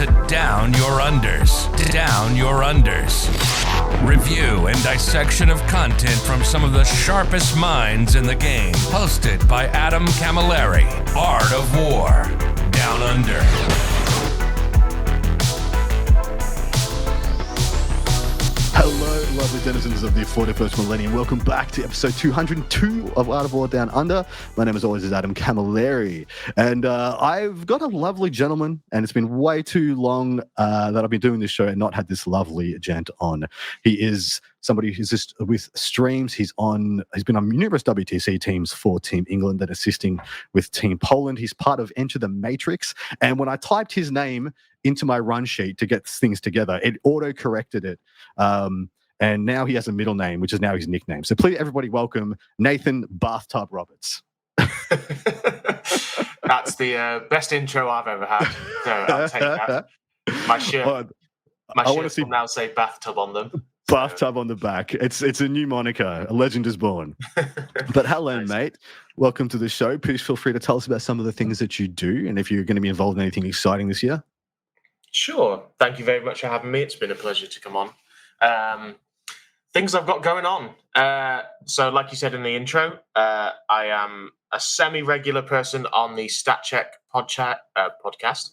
to Down Your Unders. Down Your Unders. Review and dissection of content from some of the sharpest minds in the game. Hosted by Adam Camilleri. Art of War. Down Under. Hello, lovely denizens of the 41st millennium. Welcome back to episode 202 of Art of War Down Under. My name, as always, is Adam Camilleri. And I've got a lovely gentleman, and it's been way too long that I've been doing this show and not had this lovely gent on. He is somebody who's just with streams. He's been on numerous WTC teams for Team England and assisting with Team Poland. He's part of Enter the Matrix. And when I typed his name into my run sheet to get things together, it auto-corrected it. And now he has a middle name, which is now his nickname. So please, everybody, welcome Nathan Bathtub Roberts. That's the best intro I've ever had. So I'll take that. My shirt will now say bathtub on them. Bathtub on the back. It's a new moniker. A legend is born. But hello, nice. Mate. Welcome to the show. Please feel free to tell us about some of the things that you do and if you're going to be involved in anything exciting this year. Sure. Thank you very much for having me. It's been a pleasure to come on. Things I've got going on. So like you said in the intro, I am a semi-regular person on the StatCheck podcast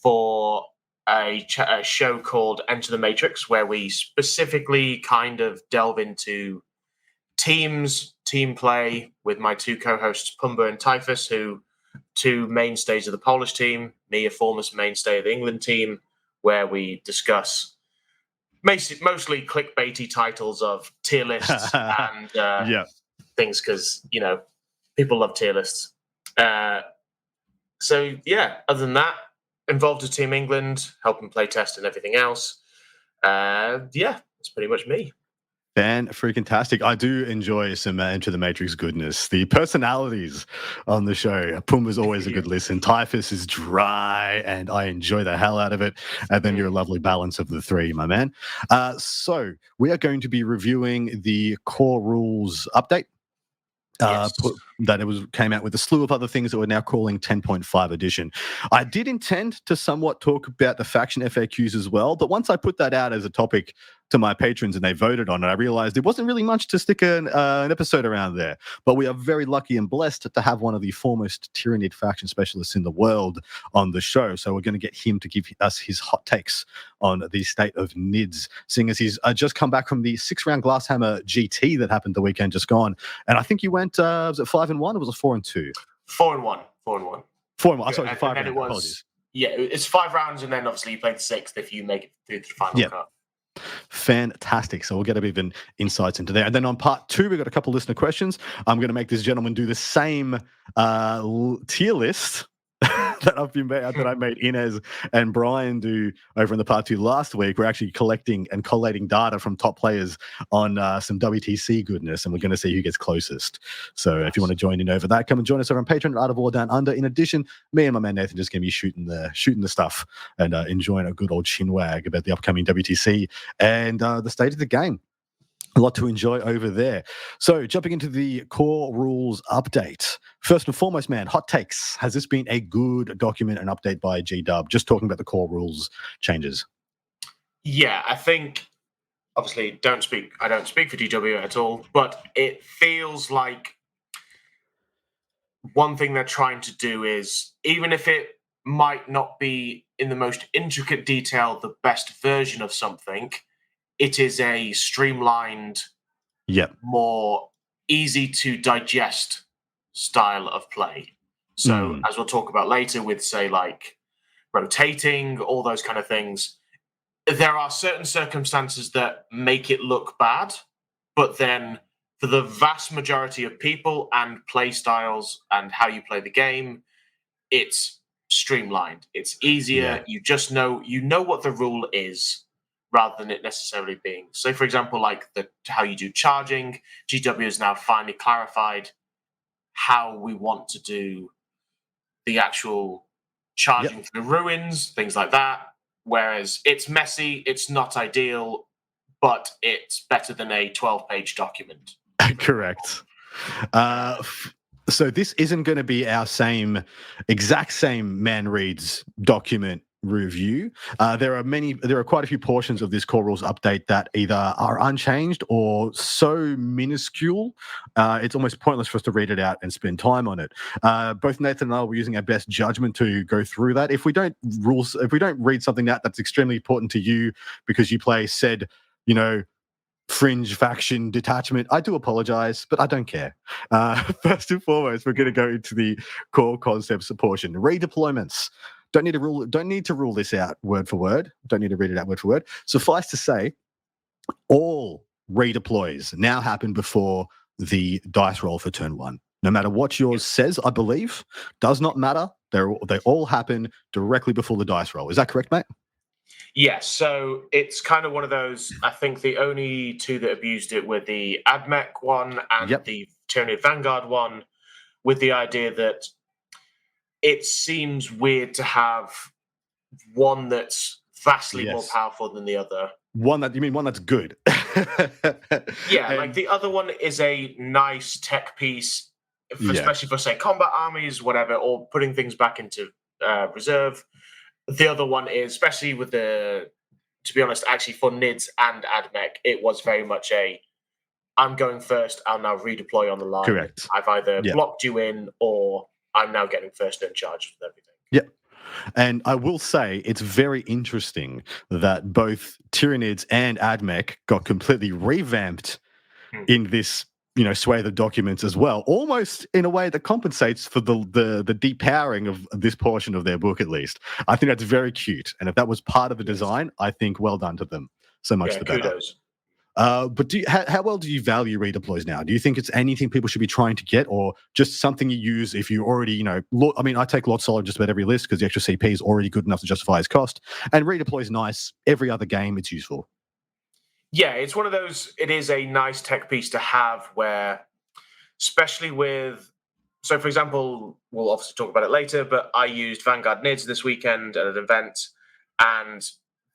for a show called Enter the Matrix, where we specifically kind of delve into team play with my two co-hosts, Pumba and Typhus, who two mainstays of the Polish team, me, a former mainstay of the England team, where we discuss mostly clickbaity titles of tier lists and things, because, you know, people love tier lists. So, yeah, other than that, involved with Team England, helping play test and everything else. That's pretty much me. Fan-freaking-tastic. I do enjoy some Enter the Matrix goodness. The personalities on the show. Pumba's always a good listen. Typhus is dry, and I enjoy the hell out of it. And then you're a lovely balance of the three, my man. So we are going to be reviewing the core rules update. Yes. Came out with a slew of other things that we're now calling 10.5 edition. I did intend to somewhat talk about the faction FAQs as well, but once I put that out as a topic to my patrons and they voted on it, I realized there wasn't really much to stick an episode around there. But we are very lucky and blessed to have one of the foremost Tyranid faction specialists in the world on the show. So we're going to get him to give us his hot takes on the state of NIDS, seeing as he's just come back from the 6-round Glasshammer GT that happened the weekend just gone. And I think you went, was it 5-1 or was it 4-2? 4-1. 4-1. Sorry, 5 rounds. Apologies. Yeah, it's 5 rounds, and then obviously you play the 6th if you make it through to the final cut. Fantastic. So we'll get a bit of an insights into there. And then on part 2, we've got a couple of listener questions. I'm going to make this gentleman do the same tier list that I made Inez and Brian do over in the part 2 last week. We're actually collecting and collating data from top players on some WTC goodness, and we're going to see who gets closest. So if you want to join in over that, come and join us over on Patreon at Art of War Down Under. In addition, me and my man Nathan just going to be shooting the stuff and enjoying a good old chinwag about the upcoming WTC and the state of the game. A lot to enjoy over there. So jumping into the core rules update. First and foremost, man, hot takes. Has this been a good document and update by G-Dub? Just talking about the core rules changes. Yeah, I think, obviously, I don't speak for GW at all, but it feels like one thing they're trying to do is, even if it might not be in the most intricate detail the best version of something, it is a streamlined, more easy to digest style of play. So as we'll talk about later with, say, like rotating, all those kind of things, there are certain circumstances that make it look bad, but then for the vast majority of people and play styles and how you play the game, it's streamlined. It's easier. You just know what the rule is, rather than it necessarily being. So, for example, like how you do charging, GW has now finally clarified how we want to do the actual charging for the ruins, things like that. Whereas it's messy, it's not ideal, but it's better than a 12-page document. Correct. So this isn't going to be our exact same man reads document review. There are quite a few portions of this core rules update that either are unchanged or so minuscule, it's almost pointless for us to read it out and spend time on it. Both Nathan and I were using our best judgment to go through that. If we don't read something out that's extremely important to you because you play said, fringe faction detachment, I do apologize, but I don't care. First and foremost, we're going to go into the core concepts portion. Redeployments. Don't need to rule this out word for word. Don't need to read it out word for word. Suffice to say, all redeploys now happen before the dice roll for turn 1. No matter what yours says, I believe, does not matter. They all happen directly before the dice roll. Is that correct, mate? Yes, so it's kind of one of those, I think the only two that abused it were the AdMech one and the Tyranid Vanguard one, with the idea that it seems weird to have one that's vastly more powerful than the other. One that's good? Yeah, like the other one is a nice tech piece, especially for, say, combat armies, whatever, or putting things back into reserve. The other one is, especially with to be honest, actually for NIDS and AdMech, it was very much I'm going first, I'll now redeploy on the line. Correct. I've either blocked you in or I'm now getting first in charge with everything. Yep. And I will say it's very interesting that both Tyranids and AdMech got completely revamped in this swathe of documents as well, almost in a way that compensates for the depowering of this portion of their book, at least. I think that's very cute. And if that was part of the design, I think well done to them. So much the better. Kudos. But how well do you value redeploys now? Do you think it's anything people should be trying to get, or just something you use if you already, I take Lot Solid just about every list because the extra CP is already good enough to justify its cost. And redeploy is nice. Every other game, it's useful. Yeah, it's one of those, it is a nice tech piece to have where, especially so for example, we'll obviously talk about it later, but I used Vanguard NIDS this weekend at an event, and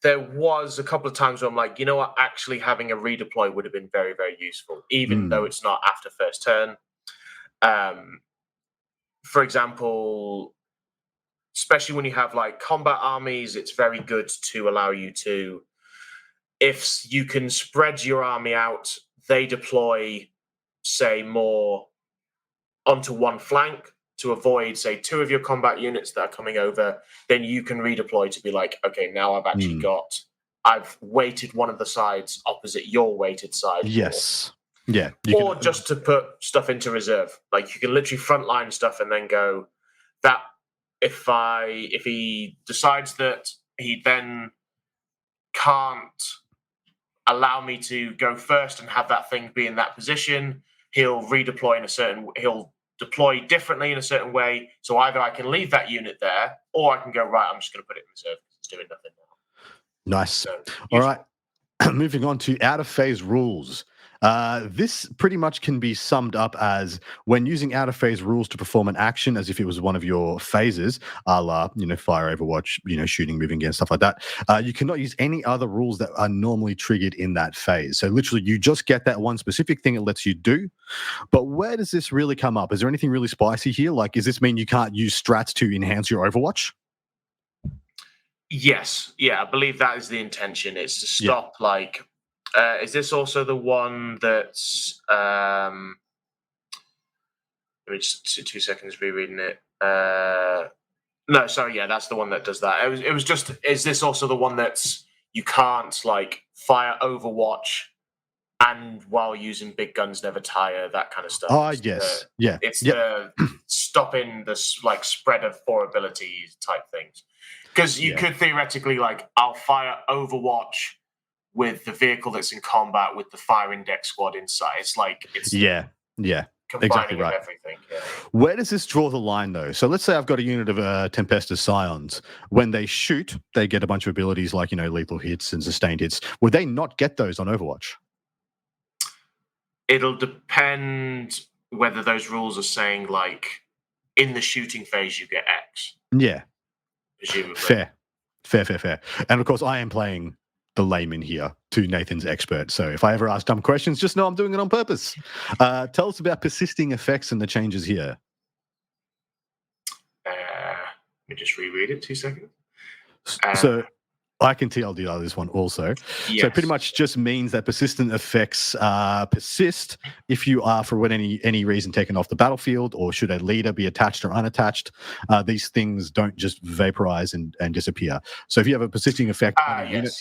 there was a couple of times where I'm like, you know what, actually having a redeploy would have been very, very useful, even though it's not after first turn. For example, especially when you have like combat armies, it's very good to allow you to, if you can spread your army out, they deploy, say, more onto one flank to avoid, say, 2 of your combat units that are coming over, then you can redeploy to be like, okay, now I've actually I've weighted one of the sides opposite your weighted side. Yes. Yeah. Or just to put stuff into reserve. Like you can literally frontline stuff and then go, that if he decides that he then can't allow me to go first and have that thing be in that position, he'll redeploy he'll deploy differently in a certain way. So either I can leave that unit there, or I can go, right, I'm just going to put it in reserve. It's doing nothing now. Nice. So, all right. Moving on to out-of-phase rules. This pretty much can be summed up as when using out-of-phase rules to perform an action as if it was one of your phases, a la, fire, Overwatch, shooting, moving again, stuff like that. You cannot use any other rules that are normally triggered in that phase. So literally, you just get that one specific thing it lets you do. But where does this really come up? Is there anything really spicy here? Like, does this mean you can't use strats to enhance your Overwatch? Yes. Yeah, I believe that is the intention. It's to stop, is this also the one that's... let me just 2 seconds rereading it. No, sorry, yeah, that's the one that does that. It was just, is this also the one that's you can't, fire Overwatch and while using big guns never tire, that kind of stuff? Oh, yes. It's the stopping the, spread of 4 abilities type things. Because you could theoretically, I'll fire Overwatch with the vehicle that's in combat with the fire index squad inside. It's exactly right. Everything. Yeah. Where does this draw the line, though? So let's say I've got a unit of Tempestus Scions. When they shoot, they get a bunch of abilities like, lethal hits and sustained hits. Would they not get those on Overwatch? It'll depend whether those rules are saying, in the shooting phase, you get X. Yeah. Presumably. Fair. And, of course, I am playing the layman here to Nathan's expert. So if I ever ask dumb questions, just know I'm doing it on purpose. Tell us about persisting effects and the changes here. Let me just reread it 2 seconds. So I can TLDR this one also. Yes. So it pretty much just means that persistent effects persist if you are, for any reason, taken off the battlefield, or should a leader be attached or unattached. These things don't just vaporize and disappear. So if you have a persisting effect on a unit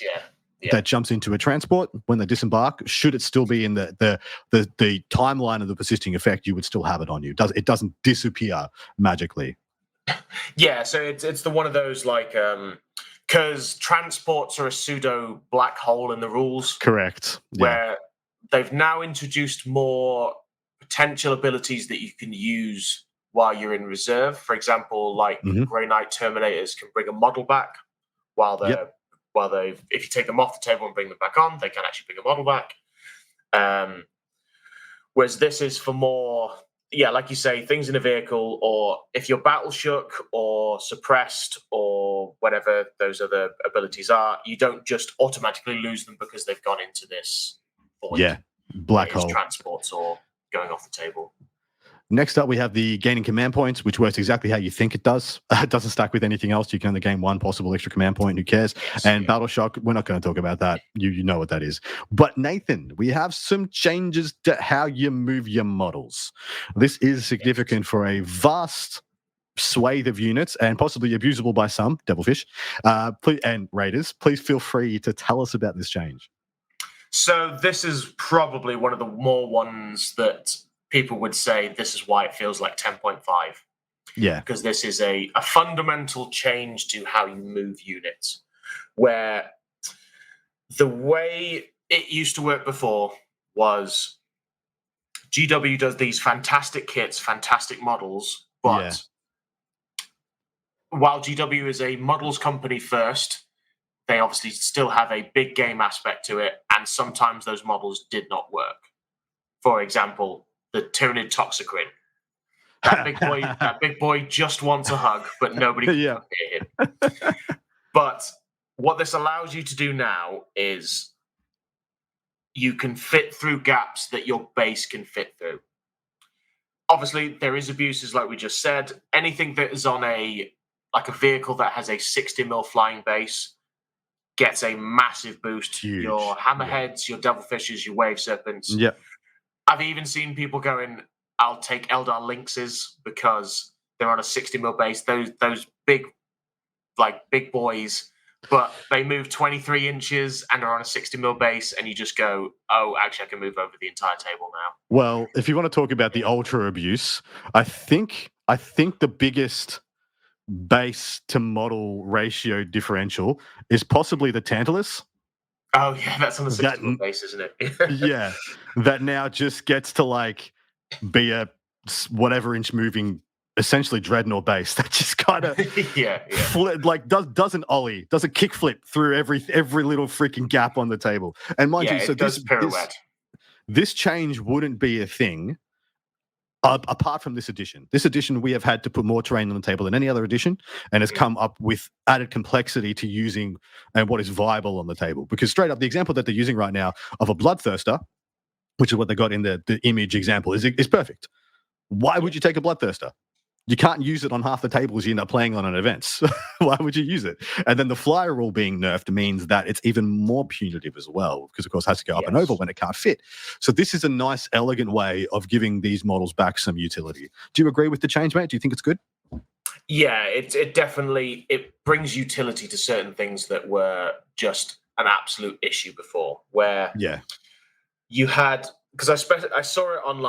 that jumps into a transport when they disembark, should it still be in the timeline of the persisting effect, you would still have it on you. It doesn't disappear magically. Yeah, so it's the one of those like because transports are a pseudo black hole in the rules. Correct. Where they've now introduced more potential abilities that you can use while you're in reserve. For example, like Grey Knight Terminators can bring a model back while if you take them off the table and bring them back on, they can actually bring a model back. Whereas this is for more, like you say, things in a vehicle, or if you're battle shook or suppressed or whatever those other abilities are, you don't just automatically lose them because they've gone into this void. Black hole. Transports or going off the table. Next up, we have the gaining command points, which works exactly how you think it does. It doesn't stack with anything else. You can only gain one possible extra command point. Who cares? Yes, and Battle Shock, we're not going to talk about that. You know what that is. But Nathan, we have some changes to how you move your models. This is significant for a vast swathe of units and possibly abusable by some, Devilfish, and Raiders. Please feel free to tell us about this change. So this is probably one of the more ones that people would say this is why it feels like 10.5. Yeah. Because this is a fundamental change to how you move units, where the way it used to work before was GW does these fantastic kits, fantastic models, but while GW is a models company first, they obviously still have a big game aspect to it, and sometimes those models did not work. For example, the Tyranid Toxicrin. That big boy just wants a hug, but nobody can hear him. But what this allows you to do now is you can fit through gaps that your base can fit through. Obviously, there is abuses, like we just said. Anything that is on a vehicle that has a 60mm flying base gets a massive boost. Huge. Your Hammerheads, your Devilfishes, your Wave Serpents. Yeah. I've even seen people going, I'll take Eldar Lynxes because they're on a 60mm base. Those big boys, but they move 23 inches and are on a 60mm base, and you just go, oh, actually, I can move over the entire table now. Well, if you want to talk about the ultra abuse, I think the biggest base to model ratio differential is possibly the Tantalus. Oh, yeah, that's on the 60mm base, isn't it? Yeah, that now just gets to be a whatever inch moving, essentially dreadnought base that just kind of doesn't ollie, doesn't kickflip through every little freaking gap on the table. And mind you, so this change wouldn't be a thing apart from this edition. This edition, we have had to put more terrain on the table than any other edition, and has come up with added complexity to using and what is viable on the table. Because straight up, the example that they're using right now of a Bloodthirster, which is what they got in the image example, is perfect. Why would you take a Bloodthirster? You can't use it on half the tables you end up playing on at events. Why would you use it? And then the flyer rule being nerfed means that it's even more punitive as well, because of course it has to go up and over when it can't fit. So this is a nice, elegant way of giving these models back some utility. Do you agree with the change, mate? Do you think it's good? Yeah, it definitely brings utility to certain things that were just an absolute issue before. Where you had, because I saw it on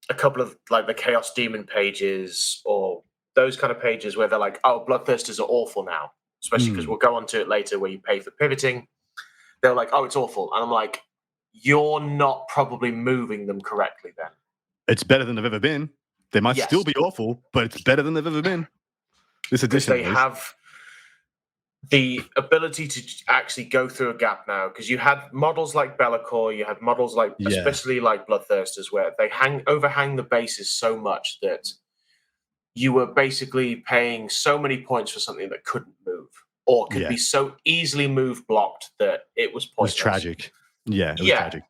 a couple of the Chaos Demon pages or those kind of pages where they're like, oh, Bloodthirsters are awful now, especially because we'll go on to it later where you pay for pivoting. They're like, oh, it's awful. And I'm like, you're not probably moving them correctly then. It's better than they've ever been. They might still be awful, but it's better than they've ever been. This edition, they have the ability to actually go through a gap now, because you had models like Be'lakor, you had models especially like Bloodthirsters, where they overhang the bases so much that you were basically paying so many points for something that couldn't move, or could be so easily blocked that it was pointless. It was tragic. Yeah, it was tragic.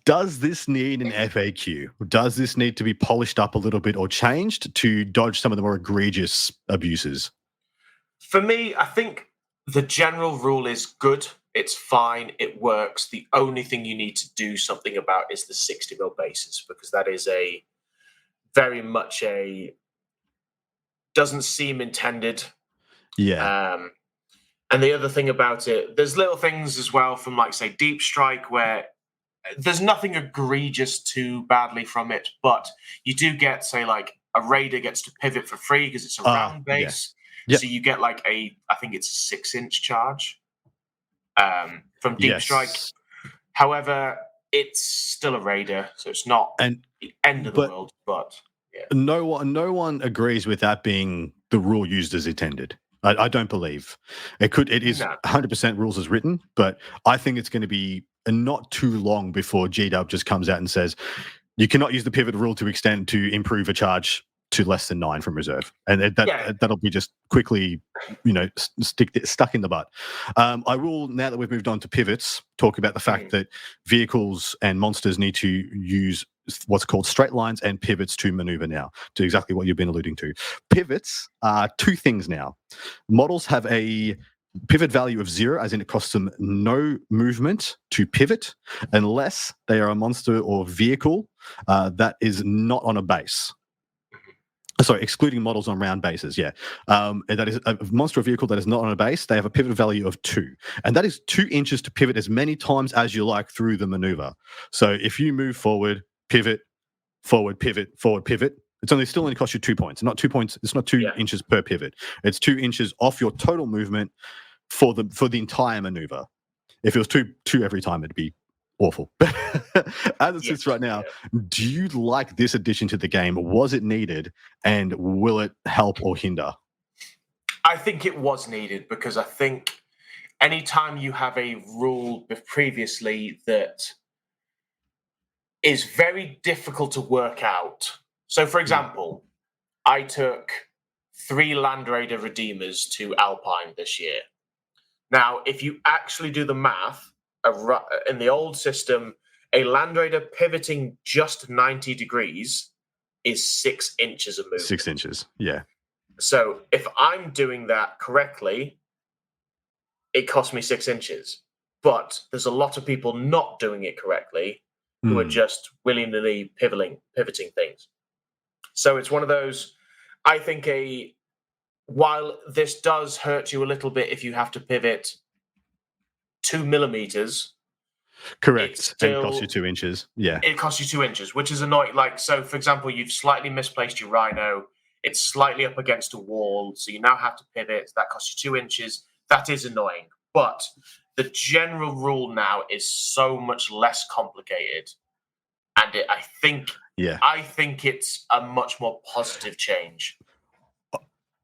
Does this need an FAQ? Does this need to be polished up a little bit or changed to dodge some of the more egregious abuses? For me, I think The general rule is good. It's fine. It works. The only thing you need to do something about is the 60 mil bases, because that is a very much doesn't seem intended. Yeah. And the other thing about it, there's little things as well from, like, say, Deep Strike, where there's nothing egregious too badly from it, but you do get, say, like, a raider gets to pivot for free because it's a round base. Yeah. So you get like I think it's a 6-inch charge from Deep Strike. However, it's still a raider, so it's not the end of the world. But yeah. No one agrees with that being the rule used as intended. I don't believe it could. It is 100% rules as written, but I think it's going to be not too long before GW just comes out and says you cannot use the pivot rule to extend to improve a charge to less than 9 from reserve, and that'll be just quickly, stuck in the butt. I will, now that we've moved on to pivots, talk about the fact that vehicles and monsters need to use what's called straight lines and pivots to maneuver now, to exactly what you've been alluding to. Pivots are 2 things now. Models have a pivot value of 0, as in it costs them no movement to pivot unless they are a monster or vehicle that is not on a base. Sorry, excluding models on round bases, yeah. That is a monster or vehicle that is not on a base. They have a pivot value of 2. And that is 2 inches to pivot as many times as you like through the maneuver. So if you move forward, pivot, forward, pivot, forward, pivot, it's still only cost you 2 points. Not 2 points. It's not 2 inches per pivot. It's 2 inches off your total movement for the entire maneuver. If it was two every time, it'd be awful. As it sits right now, do you like this addition to the game? Was it needed, and will it help or hinder? I think it was needed, because I think anytime you have a rule previously that is very difficult to work out. So, for example, I took 3 Land Raider Redeemers to Alpine this year. Now, if you actually do the math, in the old system, a Land Raider pivoting just 90 degrees is 6 inches of movement. 6 inches, yeah. So if I'm doing that correctly, it costs me 6 inches. But there's a lot of people not doing it correctly who are just willy-nilly pivoting things. So it's one of those, I think, while this does hurt you a little bit if you have to pivot 2 millimeters. Correct. And it costs you 2 inches. Yeah. It costs you 2 inches, which is annoying. Like, so for example, you've slightly misplaced your Rhino. It's slightly up against a wall. So you now have to pivot. That costs you 2 inches. That is annoying. But the general rule now is so much less complicated. And I think it's a much more positive change.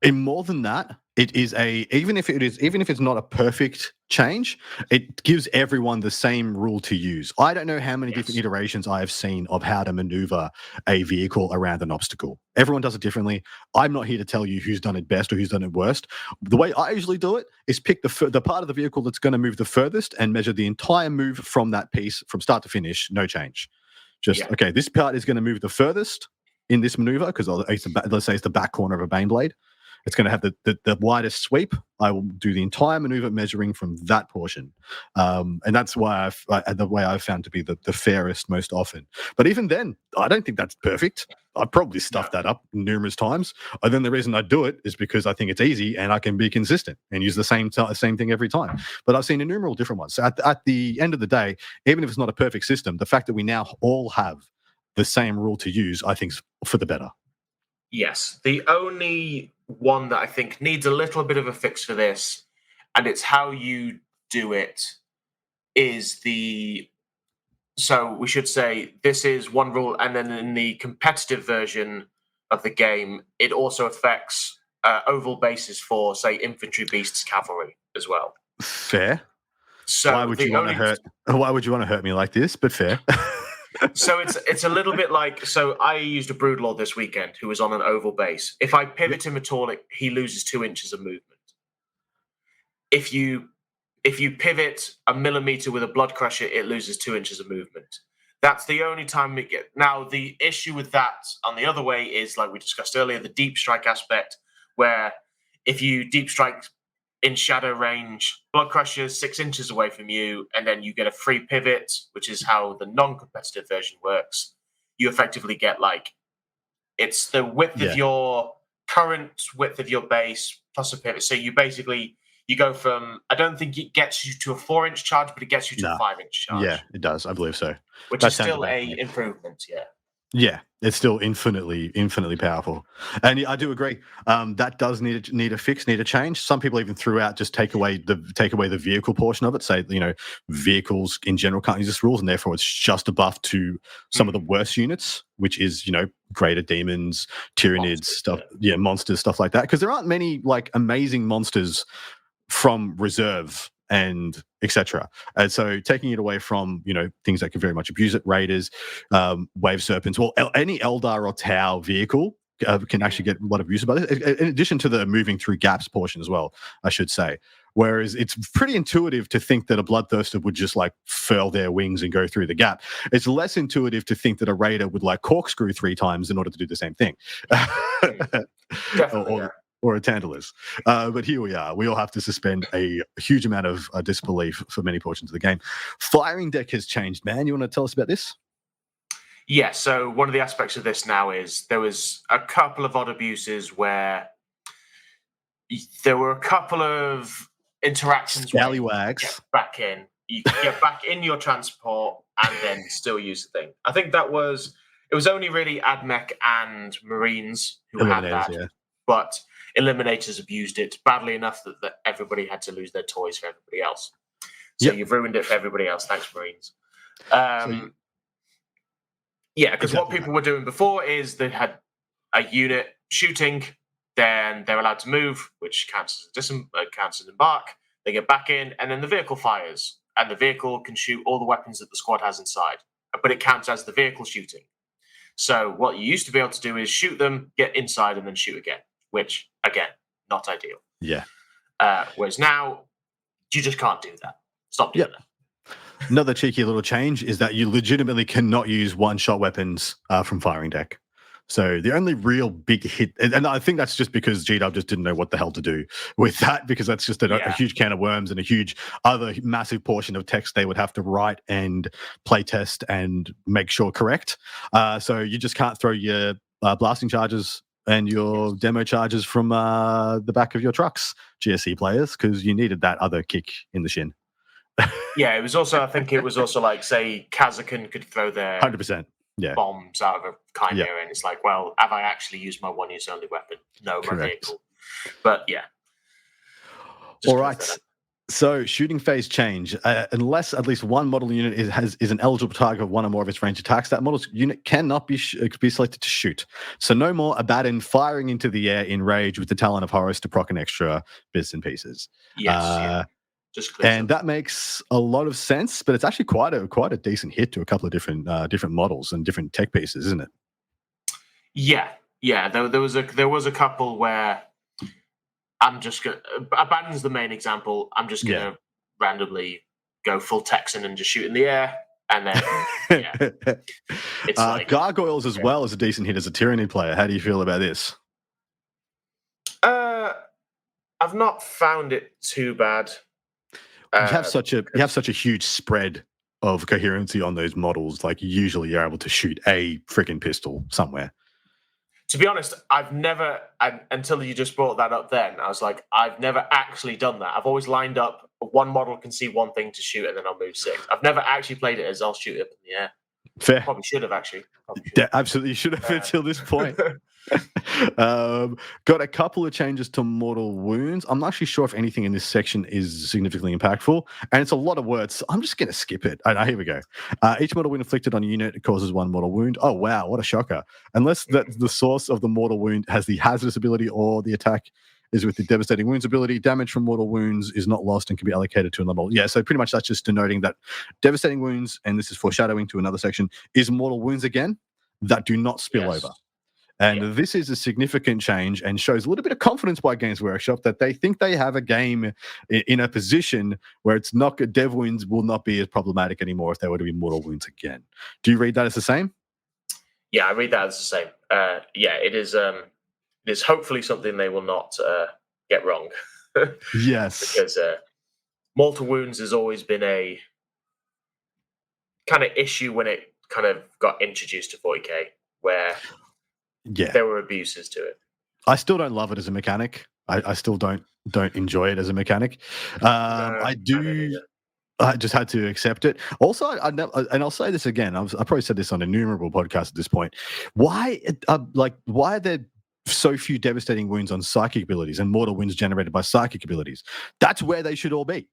And more than that, it is even if it's not a perfect change, it gives everyone the same rule to use. I don't know how many different iterations I have seen of how to maneuver a vehicle around an obstacle. Everyone does it differently. I'm not here to tell you who's done it best or who's done it worst. The way I usually do it is pick the part of the vehicle that's going to move the furthest and measure the entire move from that piece from start to finish, no change. Okay, this part is going to move the furthest in this maneuver because let's say it's the back corner of a Baneblade. It's going to have the widest sweep. I will do the entire maneuver measuring from that portion. And that's why the way I've found to be the fairest most often. But even then, I don't think that's perfect. I probably stuffed that up numerous times. And then the reason I do it is because I think it's easy and I can be consistent and use the same thing every time. But I've seen innumerable different ones. So at the end of the day, even if it's not a perfect system, the fact that we now all have the same rule to use, I think is for the better. Yes. The only one that I think needs a little bit of a fix for this, and it's how you do it, is so we should say this is one rule, and then in the competitive version of the game, it also affects oval bases for, say, infantry, beasts, cavalry as well. Fair. So why would you want to hurt me like this? But fair. So it's a little bit like, so I used a Broodlord this weekend who was on an oval base. If I pivot him at all, he loses 2 inches of movement. If you pivot a millimeter with a Blood Crusher, it loses 2 inches of movement. That's the only time we get. Now, the issue with that on the other way is, like we discussed earlier, the deep strike aspect, where if you deep strike in shadow range, Blood Crusher's 6 inches away from you, and then you get a free pivot, which is how the non-competitive version works. You effectively get it's the width of your current width of your base plus a pivot. So you go from, I don't think it gets you to a 4-inch charge, but it gets you to a 5-inch charge. Yeah, it does. I believe so. Which is still a improvement, Yeah, it's still infinitely powerful, and I do agree. That does need a fix, need a change. Some people even threw out just take away the vehicle portion of it. Say vehicles in general can't use this rules, and therefore it's just a buff to some of the worst units, which is greater demons, Tyranids, monsters, stuff like that. Because there aren't many amazing monsters from reserve and etc. And so taking it away from things that can very much abuse it, raiders, wave serpents, any Eldar or Tau vehicle can actually get a lot of use about it. In addition to the moving through gaps portion as well, I should say. Whereas it's pretty intuitive to think that a bloodthirster would just furl their wings and go through the gap. It's less intuitive to think that a raider would corkscrew 3 times in order to do the same thing. Definitely. Or a Tantalus. But here we are. We all have to suspend a huge amount of disbelief for many portions of the game. Firing deck has changed, man. You want to tell us about this? Yeah, so one of the aspects of this now is there was a couple of odd abuses where there were a couple of interactions Scallywags. You can get back in your transport and then still use the thing. I think it was only really AdMech and Marines who had that. Yeah. But Eliminators abused it badly enough that everybody had to lose their toys for everybody else. So you've ruined it for everybody else. Thanks, Marines. Because what people were doing before is they had a unit shooting, then they're allowed to move, which counts as an embark. They get back in, and then the vehicle fires, and the vehicle can shoot all the weapons that the squad has inside, but it counts as the vehicle shooting. So what you used to be able to do is shoot them, get inside, and then shoot again. Which, again, not ideal. Yeah. Whereas now, you just can't do that. Stop doing that. Another cheeky little change is that you legitimately cannot use one-shot weapons from firing deck. So the only real big hit, and I think that's just because GW just didn't know what the hell to do with that, because that's just a huge can of worms and a huge other massive portion of text they would have to write and play test and make sure correct. So you just can't throw your blasting charges and your demo charges from the back of your trucks, GSC players, because you needed that other kick in the shin. Yeah, it was also, I think it was also say Kazakhstan could throw their 100%. Yeah. bombs out of a chimera, and it's well, have I actually used my one-use only weapon? No, my vehicle. But yeah. All right. So shooting phase change. Unless at least one model unit is an eligible target of one or more of its range attacks, that model's unit cannot be selected to shoot. So no more Abaddon firing into the air in rage with the Talon of Horus to proc an extra bits and pieces. Yes. And that makes a lot of sense, but it's actually quite a decent hit to a couple of different models and different tech pieces, isn't it? Yeah. There was a couple where I'm just going to... Abaddon's the main example. I'm just going to randomly go full Texan and just shoot in the air. And then, it's Gargoyles as well as a decent hit as a Tyranid player. How do you feel about this? I've not found it too bad. You have such a huge spread of coherency on those models. Usually you're able to shoot a freaking pistol somewhere. To be honest, I've never, until you just brought that up then, I was I've never actually done that. I've always lined up, one model can see one thing to shoot, and then I'll move 6. I've never actually played it as I'll shoot it up in the air. Fair. Probably should have, actually. Absolutely should have until this point. Got a couple of changes to mortal wounds. I'm not actually sure if anything in this section is significantly impactful, and it's a lot of words, so I'm just going to skip it. Here we go. Each mortal wound inflicted on a unit causes 1 mortal wound. Oh, wow, what a shocker. Unless the source of the mortal wound has the hazardous ability or the attack is with the devastating wounds ability, damage from mortal wounds is not lost and can be allocated to another model. Yeah, so pretty much that's just denoting that devastating wounds, and this is foreshadowing to another section, is mortal wounds again that do not spill over. And this is a significant change and shows a little bit of confidence by Games Workshop that they think they have a game in a position where it's not dev wounds will not be as problematic anymore if they were to be mortal wounds again. Do you read that as the same? Yeah, I read that as the same. It is hopefully something they will not get wrong. Yes. Because mortal wounds has always been a kind of issue when it kind of got introduced to 40k, where there were abuses to it. I still don't love it as a mechanic. I still don't enjoy it as a mechanic. I just had to accept it. Also, and I'll say this again. I probably said this on innumerable podcasts at this point. Why are there so few devastating wounds on psychic abilities and mortal wounds generated by psychic abilities? That's where they should all be.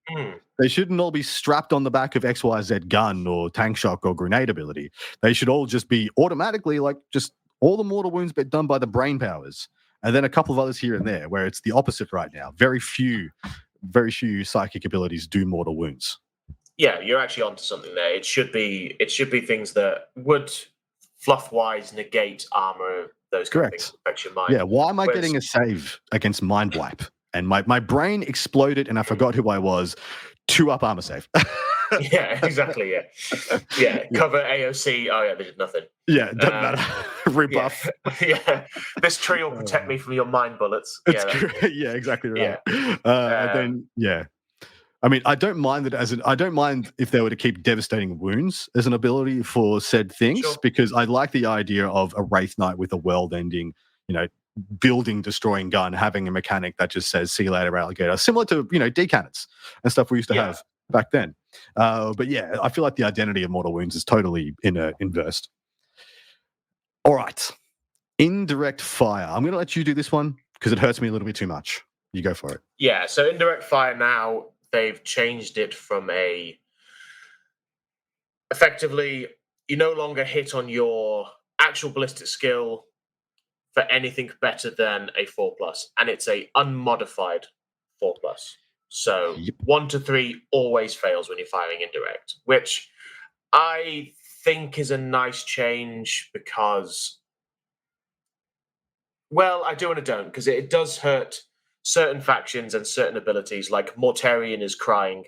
They shouldn't all be strapped on the back of XYZ gun or tank shock or grenade ability. They should all just be automatically just all the mortal wounds but done by the brain powers, and then a couple of others here and there, where it's the opposite right now. Very few psychic abilities do mortal wounds. Yeah, you're actually onto something there. It should be things that would fluff-wise negate armor, those kind of things that affect your mind. Yeah, why am I getting a save against mind wipe? And my brain exploded and I forgot who I was. 2-up armor save. Yeah, exactly. Yeah. Cover AOC. Oh yeah, they did nothing. Yeah, doesn't matter. Rebuff. Yeah. This tree will protect me from your mind bullets. Yeah, exactly right. And then I mean, I don't mind I don't mind if they were to keep devastating wounds as an ability for said things, because I like the idea of a Wraith Knight with a world-ending, building destroying gun, having a mechanic that just says "See you later, alligator," similar to D-cannons and stuff we used to have back then. But yeah, I feel like the identity of mortal wounds is totally inversed. All right, indirect fire. I'm going to let you do this one because it hurts me a little bit too much. You go for it. Yeah. So indirect fire now, they've changed it from effectively, you no longer hit on your actual ballistic skill for anything better than a 4+, and it's a unmodified 4+. So 1 to 3 always fails when you're firing indirect, which I think is a nice change because, well, I do and I don't, because it does hurt certain factions and certain abilities. Like Mortarion is crying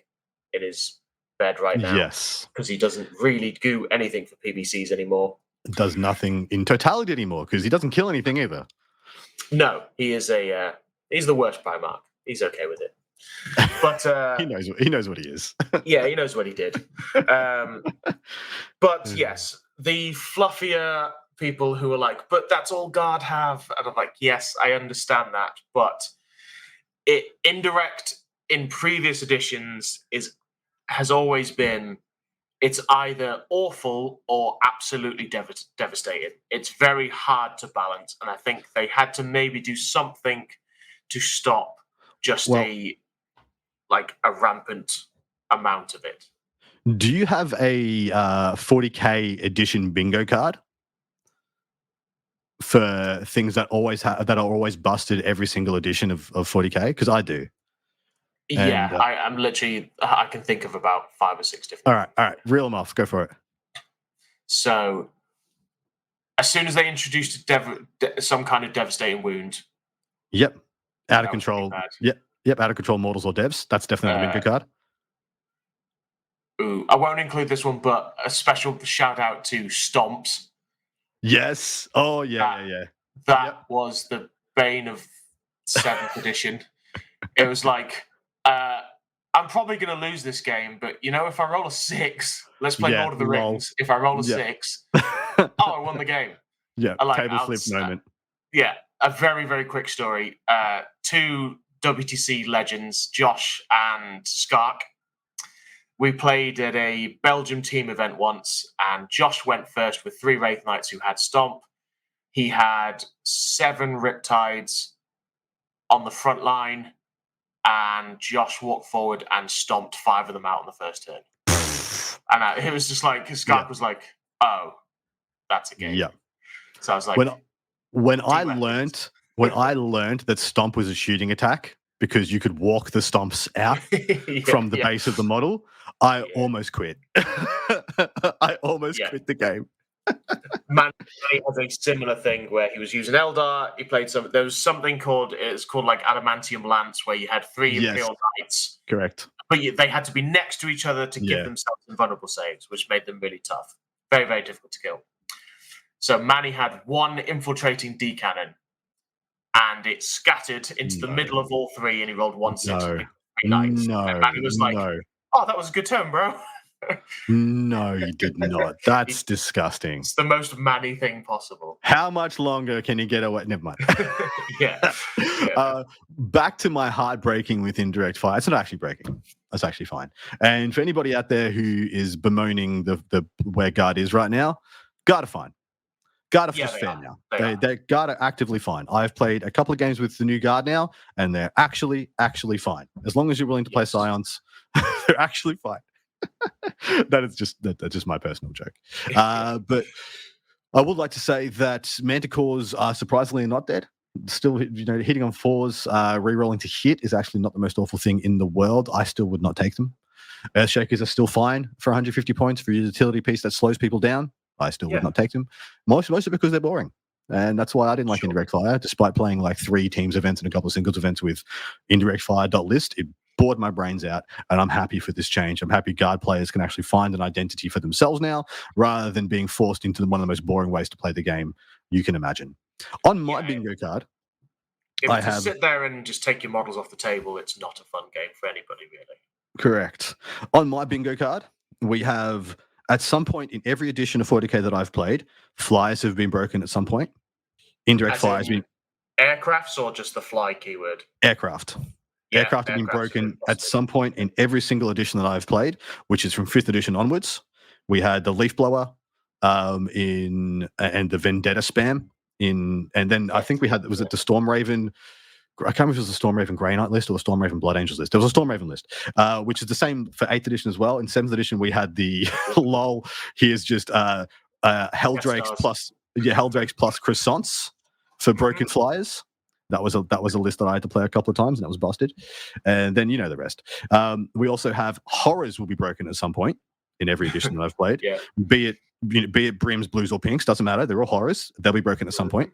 in his bed right now. Yes, because he doesn't really do anything for PBCs anymore. Does nothing in totality anymore because he doesn't kill anything either. No, he is he's the worst Primarch. He's okay with it, but he knows what he is. Yeah, he knows what he did. But yes, the fluffier people who are like, but that's all guard have, and I'm like, yes, I understand that, but indirect in previous editions has always been, it's either awful or absolutely devastating. It's very hard to balance, and I think they had to maybe do something to stop just a rampant amount of it. Do you have a 40k edition bingo card for things that that are always busted every single edition of 40k? Because I do. Yeah, I'm literally, I can think of about 5 or 6 different. All right, reel them off. Go for it. So, as soon as they introduced some kind of devastating wound. Yep. Out of control. Yep. Out of control mortals or devs. That's definitely a bingo card. Ooh, I won't include this one, but a special shout out to Stomps. Yes. Oh yeah. That was the bane of 7th edition. It was like, I'm probably going to lose this game, but if I roll a 6, let's play Lord of the Rings. If I roll a 6, I won the game. Yeah, table flip moment. Yeah, a very, very quick story. 2 WTC legends, Josh and Skark. We played at a Belgium team event once, and Josh went first with 3 Wraith Knights who had Stomp. He had 7 Riptides on the front line, and Josh walked forward and stomped 5 of them out on the first turn. And it was just like, Skark was like, oh, that's a game. Yeah. So I was like, when I learned that Stomp was a shooting attack because you could walk the Stomps out from the base of the model, I almost quit. I almost quit the game. Man has a similar thing where he was using Eldar. He played there was something called like Adamantium Lance, where you had 3 Imperial Knights. Correct. But they had to be next to each other to give themselves invulnerable saves, which made them really tough. Very, very difficult to kill. So Manny had 1 infiltrating D cannon, and it scattered into the middle of all three, and he rolled 1/6 and picked 3 knights. And Manny was like, "Oh, that was a good turn, bro." No, you did not. That's disgusting. It's the most Manny thing possible. How much longer can you get away? Never mind. Back to my heart breaking with indirect fire. It's not actually breaking. That's actually fine. And for anybody out there who is bemoaning the where guard is right now, guard are fine. Guard are just fair now. They're guard are actively fine. I've played a couple of games with the new guard now, and they're actually fine. As long as you're willing to play Scions, they're actually fine. That's just my personal joke. But I would like to say that Manticores are surprisingly not dead. Still, hitting on 4s, re-rolling to hit is actually not the most awful thing in the world. I still would not take them. Earthshakers are still fine for 150 points for a utility piece that slows people down. I still would not take them. Mostly because they're boring. And that's why I didn't like Indirect Fire, despite playing like 3 teams events and a couple of singles events with Indirect Fire.list. It bored my brains out, and I'm happy for this change. I'm happy guard players can actually find an identity for themselves now, rather than being forced into one of the most boring ways to play the game you can imagine. On my bingo card, sit there and just take your models off the table. It's not a fun game for anybody, really. Correct. On my bingo card, we have, at some point in every edition of 40k that I've played, flyers have been broken at some point. Indirect fire has been... Aircrafts or just the fly keyword? Aircraft. Aircraft have been broken at some point in every single edition that I've played, which is from 5th edition onwards. We had the Leaf Blower and the Vendetta spam and then I think we had, was it the Storm Raven? I can't remember if it was the Storm Raven Grey Knight list or the Storm Raven Blood Angels list. There was a Storm Raven list, which is the same for 8th edition as well. In 7th edition, we had the lol. Here's just Helldrakes plus croissants for broken flyers. That was a list that I had to play a couple of times, and that was busted. And then the rest. We also have horrors will be broken at some point in every edition that I've played. Be it Brims, Blues, or Pinks, doesn't matter. They're all horrors. They'll be broken at some point.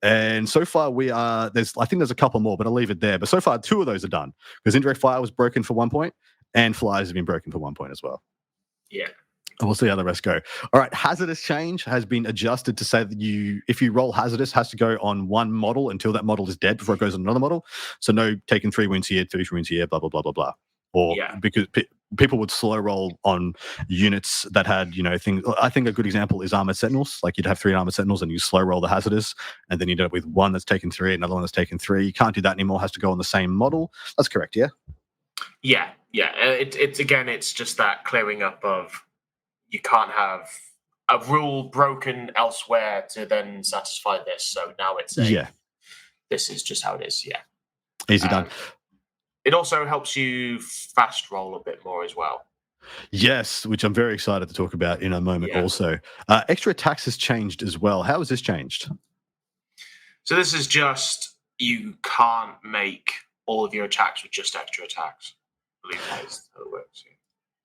And so far, I think there's a couple more, but I'll leave it there. But so far, 2 of those are done because Indirect Fire was broken for 1 point, and Flyers have been broken for 1 point as well. Yeah. And we'll see how the rest go. All right, Hazardous change has been adjusted to say that if you roll Hazardous, has to go on one model until that model is dead before it goes on another model. So no taking 3 wins here, 3 wins here, blah, blah, blah, blah, blah. Or because people would slow roll on units that had, things. I think a good example is Armored Sentinels. Like you'd have 3 Armored Sentinels and you slow roll the Hazardous, and then you'd end up with one that's taken 3, another one that's taken 3. You can't do that anymore. It has to go on the same model. That's correct, yeah? Yeah. It's just that clearing up of you can't have a rule broken elsewhere to then satisfy this. So now it's this is just how it is. Yeah. Easy done. It also helps you fast roll a bit more as well. Yes, which I'm very excited to talk about in a moment also. Extra attacks has changed as well. How has this changed? So this is just, you can't make all of your attacks with just extra attacks. I believe that is how it works. Yeah.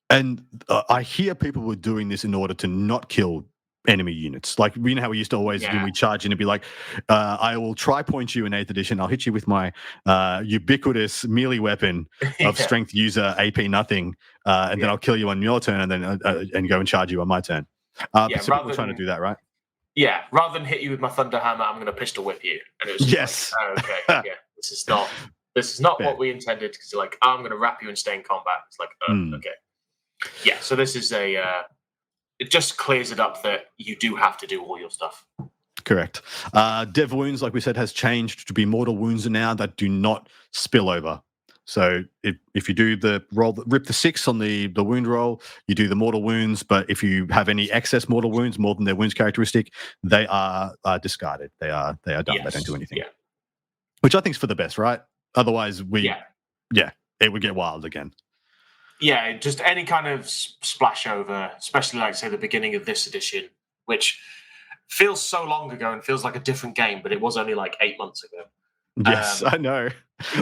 And I hear people were doing this in order to not kill enemy units. Like, we know how we used to always when we charge in and be like, I will try-point you in 8th edition. I'll hit you with my ubiquitous melee weapon of strength user, AP nothing, and then I'll kill you on your turn and then and go and charge you on my turn. So people were trying to do that, right? Yeah, rather than hit you with my Thunder Hammer, I'm going to pistol whip you. And it was just like, okay, this is not what we intended, because you're like, I'm going to wrap you and stay in combat. It's like, okay. Yeah, so this is it just clears it up that you do have to do all your stuff. Correct. Dev wounds, like we said, has changed to be mortal wounds now that do not spill over. So if you do the roll, rip the 6 on the wound roll, you do the mortal wounds. But if you have any excess mortal wounds, more than their wounds characteristic, they are discarded. They are done. Yes. They don't do anything. Yeah. Which I think is for the best, right? Otherwise, it would get wild again. Yeah, just any kind of splash over, especially like, say, the beginning of this edition, which feels so long ago and feels like a different game, but it was only like 8 months ago. Yes, I know.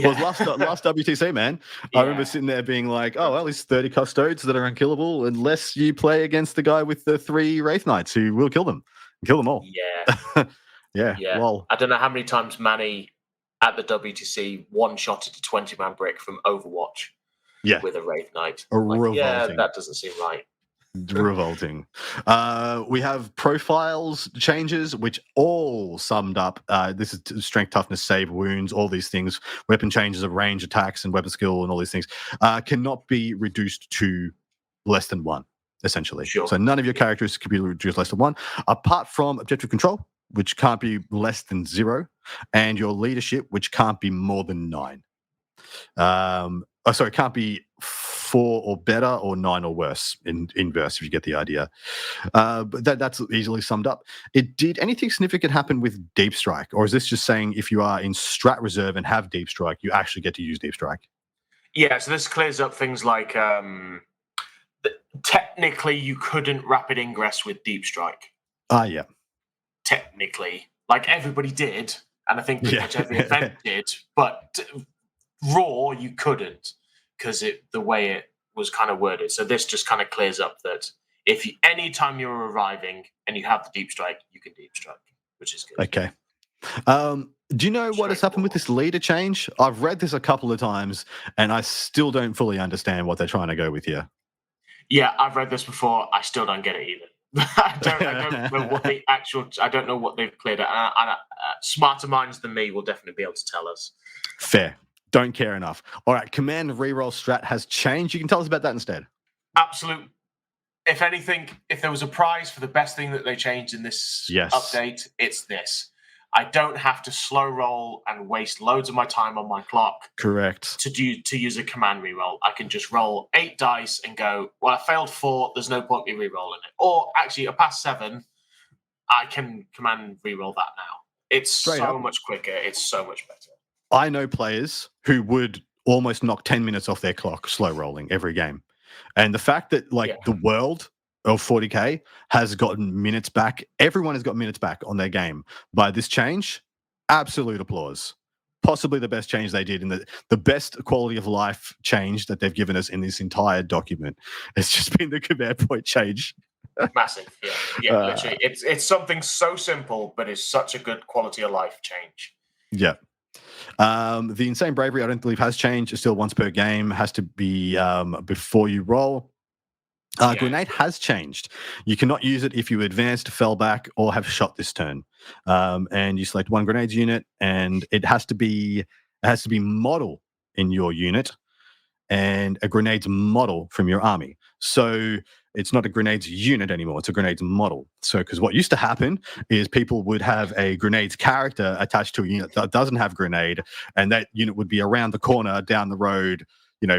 Well, last WTC, man. I remember sitting there being like, oh, well, there's 30 custodes that are unkillable unless you play against the guy with the 3 Wraith Knights who will kill them. Kill them all. Yeah. Well, I don't know how many times Manny at the WTC one-shotted a 20-man brick from Overwatch with a Wraith Knight. That that doesn't seem right. Revolting. We have profiles changes, which all summed up. This is strength, toughness, save, wounds, all these things. Weapon changes of range, attacks, and weapon skill, and all these things cannot be reduced to less than 1, essentially. Sure. So none of your characters can be reduced less than 1, apart from objective control, which can't be less than 0, and your leadership, which can't be more than 9. It can't be 4 or better, or 9 or worse in inverse, if you get the idea. But that's easily summed up. Did anything significant happen with Deep Strike, or is this just saying if you are in Strat Reserve and have Deep Strike, you actually get to use Deep Strike? Yeah, so this clears up things like technically you couldn't rapid ingress with Deep Strike. Yeah. Technically. Like everybody did, and I think pretty much every event did, but Raw you couldn't, because the way it was kind of worded. So this just kind of clears up that if anytime you're arriving and you have the Deep Strike, you can Deep Strike, which is good. Okay. Do you know what has happened with this leader change? I've read this a couple of times, and I still don't fully understand what they're trying to go with here. Yeah, I've read this before. I still don't get it either. I don't know what I don't know what they've cleared up. Smarter minds than me will definitely be able to tell us. Fair. Don't care enough. All right, command reroll strat has changed. You can tell us about that instead. Absolute. If anything, if there was a prize for the best thing that they changed in this update, it's this. I don't have to slow roll and waste loads of my time on my clock. Correct. To use a command reroll. I can just roll 8 dice and go, well, I failed 4, there's no point me rerolling it. Or actually, I passed 7, I can command reroll that now. It's so much quicker. It's so much better. I know players who would almost knock 10 minutes off their clock slow rolling every game. And the fact that the world of 40K has gotten minutes back, everyone has got minutes back on their game by this change, absolute applause. Possibly the best change they did, and the best quality of life change that they've given us in this entire document. It's just been the command point change. Massive, yeah, literally. It's something so simple, but it's such a good quality of life change. Yeah. The Insane Bravery, I don't believe has changed. It's still once per game, has to be before you roll. Grenade has changed. You cannot use it if you advanced, fell back, or have shot this turn. And you select one grenades unit, and it has to be model in your unit, and a grenades model from your army. So it's not a grenades unit anymore, it's a grenades model. So, because what used to happen is people would have a grenades character attached to a unit that doesn't have grenade, and that unit would be around the corner down the road,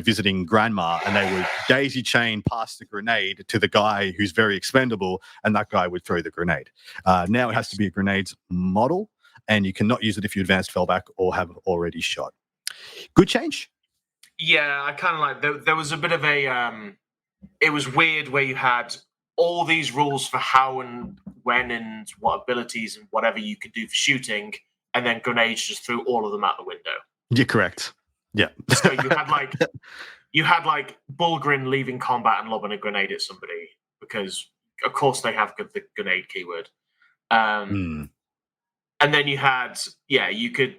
visiting grandma, and they would daisy chain past the grenade to the guy who's very expendable, and that guy would throw the grenade. Now it has to be a grenades model, and you cannot use it if you advanced, fell back, or have already shot. Good change. Yeah, I kind of like. There was a bit of a. It was weird where you had all these rules for how and when and what abilities and whatever you could do for shooting, and then grenades just threw all of them out the window. You're correct. Yeah. So you had like Bulgrin leaving combat and lobbing a grenade at somebody because, of course, they have the grenade keyword. And then you had you could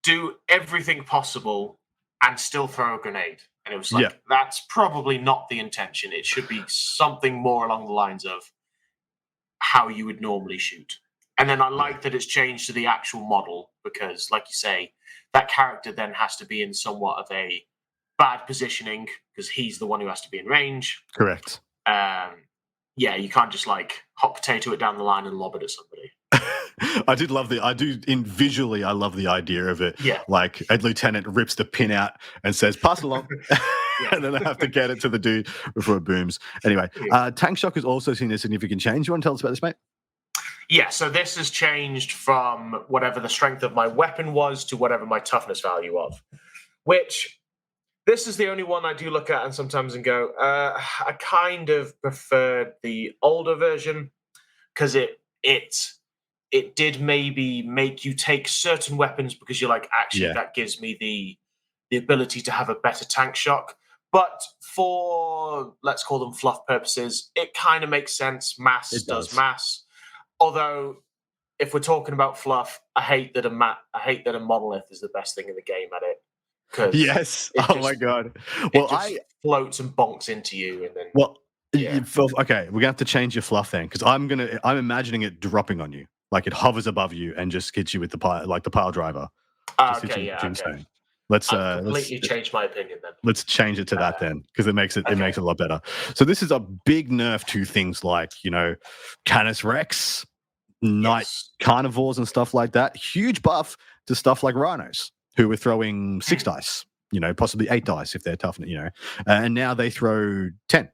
do everything possible and still throw a grenade. And it was like, that's probably not the intention. It should be something more along the lines of how you would normally shoot. And then I like that it's changed to the actual model because, like you say, that character then has to be in somewhat of a bad positioning because he's the one who has to be in range. Correct. You can't just hot potato it down the line and lob it at somebody. Visually, I love the idea of it. Yeah. Like a lieutenant rips the pin out and says, pass along. And then I have to get it to the dude before it booms. Anyway, Tank Shock has also seen a significant change. You want to tell us about this, mate? Yeah, so this has changed from whatever the strength of my weapon was to whatever my toughness value was. Which, this is the only one I do look at and sometimes and go, I kind of preferred the older version because it did maybe make you take certain weapons because you're like, actually, that gives me the ability to have a better tank shock. But for, let's call them fluff purposes, it kind of makes sense. Mass does mass. Although, if we're talking about fluff, I hate that a monolith is the best thing in the game at it. Yes. Oh my god. Well, it just floats and bonks into you, and then. Well, Yeah. Okay, we're gonna have to change your fluff then, because I'm imagining it dropping on you, like it hovers above you and just hits you with the pile driver. Okay, yeah, okay. Let's I've completely changed my opinion then. Let's change it to that then, because it makes it a lot better. So this is a big nerf to things like, Canis Rex, Night Carnivores and stuff like that. Huge buff to stuff like Rhinos, who were throwing 6 dice, possibly 8 dice if they're tough, and now they throw 10,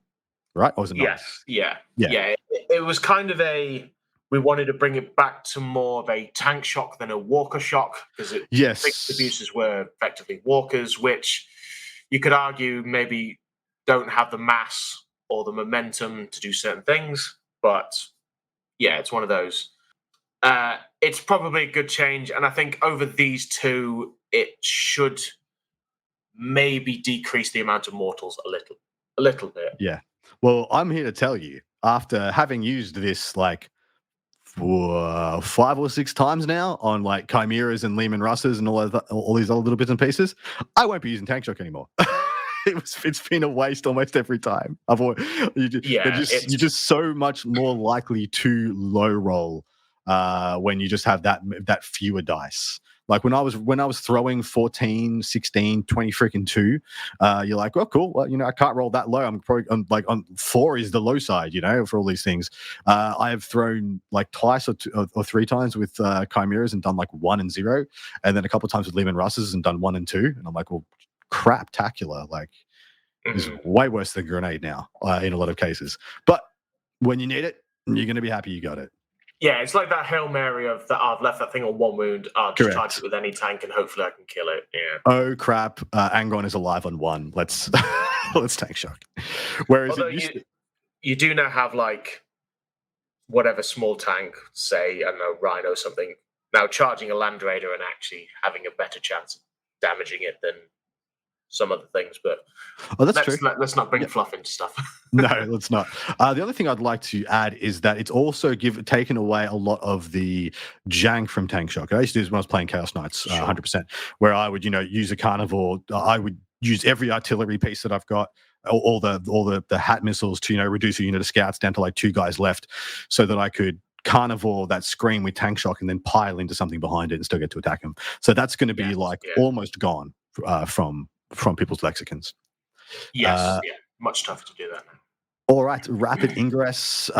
right? Or was it 9? Yes, yeah. It was kind of we wanted to bring it back to more of a tank shock than a walker shock, because fixed abuses were effectively walkers, which you could argue maybe don't have the mass or the momentum to do certain things, but yeah, it's one of those. It's probably a good change, and I think over these two, it should maybe decrease the amount of mortals a little bit. Yeah. Well, I'm here to tell you, after having used this like 5 or 6 times now on like Chimeras and Lehman Russes and all these other little bits and pieces, I won't be using Tank Shock anymore. It's been a waste almost every time. You're just so much more likely to low roll when you just have that fewer dice. Like when I was throwing 14, 16, 20 freaking 2, you're like, well, cool. Well, I can't roll that low. I'm probably on 4 is the low side, for all these things. I have thrown like twice or 3 times with Chimeras and done like 1 and 0, and then a couple of times with Lehman Russes and done 1 and 2. And I'm like, well, craptacular. Like, it's way worse than Grenade now in a lot of cases. But when you need it, you're going to be happy you got it. Yeah, it's like that Hail Mary of that I've left that thing on 1 wound. I'll just charge it with any tank and hopefully I can kill it. Yeah. Oh crap! Angron is alive on 1. Let's Tank Shock. Whereas you do now have like whatever small tank, say I don't know, Rhino or something, now charging a Land Raider and actually having a better chance of damaging it than some other things, but that's true. Let's not bring fluff into stuff. No, let's not. The other thing I'd like to add is that it's also taken away a lot of the jank from Tank Shock. I used to do this when I was playing Chaos Knights, 100%, where I would, use a Carnivore. I would use every artillery piece that I've got, all the hat missiles to, reduce a unit of scouts down to like 2 guys left, so that I could Carnivore that screen with Tank Shock and then pile into something behind it and still get to attack them. So that's going to be almost gone from people's lexicons. Yes, much tougher to do that now. All right, rapid ingress.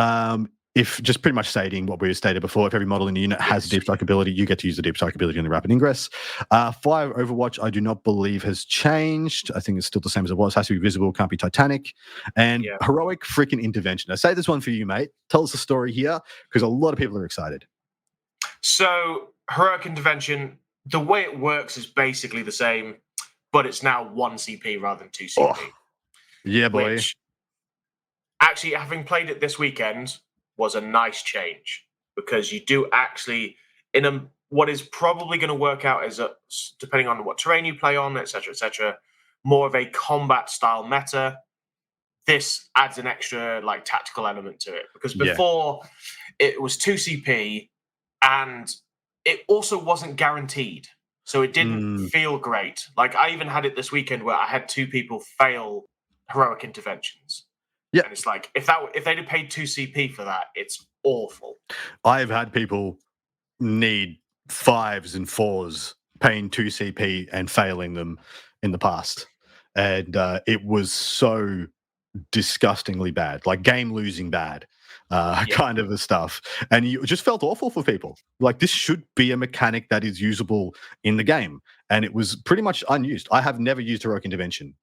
If just pretty much stating what we stated before, if every model in the unit has a deep strike ability, you get to use the deep strike ability in the rapid ingress. Fire Overwatch, I do not believe has changed. I think it's still the same as it was. Has to be visible, can't be Titanic. And heroic freaking intervention. I say this one for you, mate. Tell us a story here, because a lot of people are excited. So, heroic intervention, the way it works is basically the same, but it's now 1 CP rather than 2 CP. Oh, yeah, boy. Which, actually, having played it this weekend, was a nice change, because you do actually, what is probably going to work out as depending on what terrain you play on, etc., more of a combat style meta. This adds an extra like tactical element to it, because before it was 2 CP and it also wasn't guaranteed. So it didn't feel great. Like I even had it this weekend where I had 2 people fail heroic interventions. Yeah, and it's like if they'd have paid 2 CP for that, it's awful. I've had people need 5s and 4s paying 2 CP and failing them in the past, and it was so disgustingly bad, like game losing bad. Kind of the stuff, and you just felt awful for people. Like, this should be a mechanic that is usable in the game, and it was pretty much unused. I have never used heroic intervention.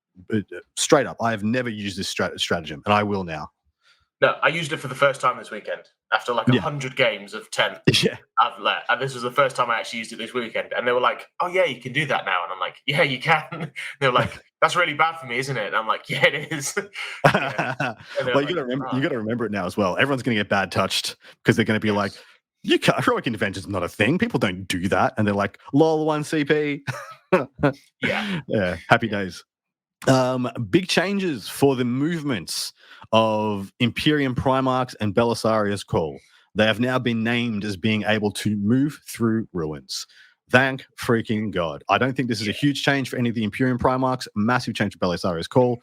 Straight up, I have never used this stratagem, and I will now. No, I used it for the first time this weekend after like 100 games of 10. Yeah, I've let, and this was the first time I actually used it this weekend. And they were like, "Oh yeah, you can do that now." And I'm like, "Yeah, you can." They were like, "That's really bad for me, isn't it?" And I'm like, "Yeah, it is." Well, you got to remember it now as well. Everyone's going to get bad touched, because they're going to be like, "You can't. Heroic intervention's not a thing. People don't do that." And they're like, "Lol, 1 CP." Yeah. Happy days. Big changes for the movements of Imperium Primarchs and Belisarius Call. They have now been named as being able to move through ruins. Thank freaking God. I don't think this is a huge change for any of the Imperium Primarchs. Massive change for Belisarius Call.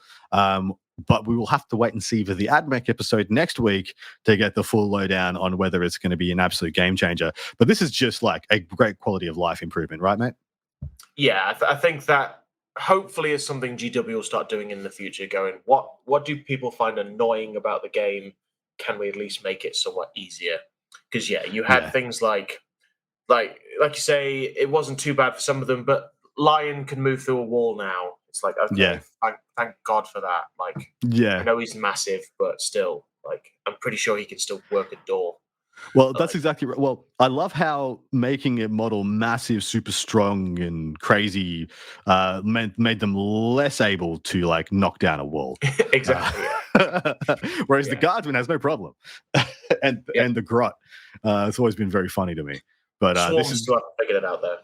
but we will have to wait and see for the AdMech episode next week to get the full lowdown on whether it's going to be an absolute game changer. But this is just like a great quality of life improvement, right, mate? Yeah, I think that hopefully is something GW will start doing in the future, going, what do people find annoying about the game? Can we at least make it somewhat easier? Because, you had things like you say, it wasn't too bad for some of them, but Lion can move through a wall now. It's like, okay, thank God for that. Like, I know he's massive, but still, like, I'm pretty sure he can still work a door. Well, that's exactly right. Well, I love how making a model massive, super strong, and crazy made them less able to like knock down a wall. Exactly. Whereas the Guardsman has no problem, and the Grot, it's always been very funny to me. But Swarm's still haven't figured it out there.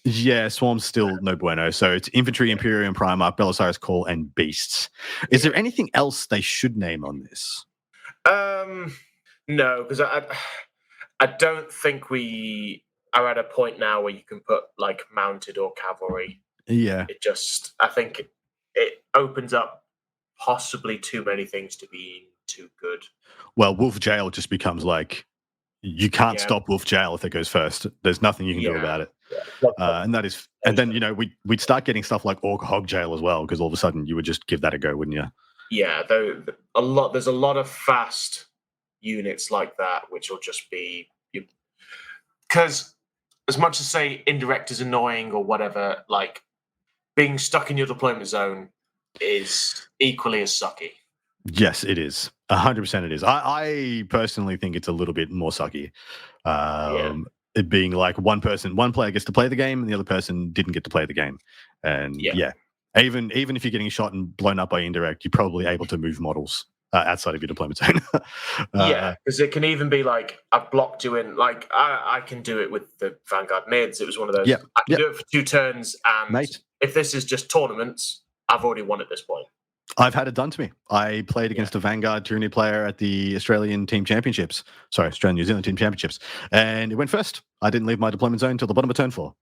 Yeah, Swarm's still no bueno. So it's Infantry, Imperium, Primarch, Belisarius Call, and Beasts. Is there anything else they should name on this? No, because I don't think we are at a point now where you can put like mounted or cavalry. Yeah. I think it opens up possibly too many things to be too good. Well, Wolf Jail just becomes like, you can't stop Wolf Jail if it goes first. There's nothing you can do about it. Yeah. And then we'd start getting stuff like Orc Hog Jail as well, because all of a sudden you would just give that a go, wouldn't you? Yeah, there's a lot of fast units like that, which will just be, because as much as say Indirect is annoying or whatever, like being stuck in your deployment zone is equally as sucky. Yes, it is. 100% it is. I personally think it's a little bit more sucky. It being like one player gets to play the game and the other person didn't get to play the game. And even if you're getting shot and blown up by Indirect, you're probably able to move models outside of your deployment zone. Because it can even be like, I've blocked you in. Like, I can do it with the Vanguard Mids. It was one of those. I can do it for 2 turns. And if this is just tournaments, I've already won at this point. I've had it done to me. I played against a Vanguard Tyranid player at the Australian Team Championships. Sorry, Australian New Zealand Team Championships. And it went first. I didn't leave my deployment zone until the bottom of turn 4.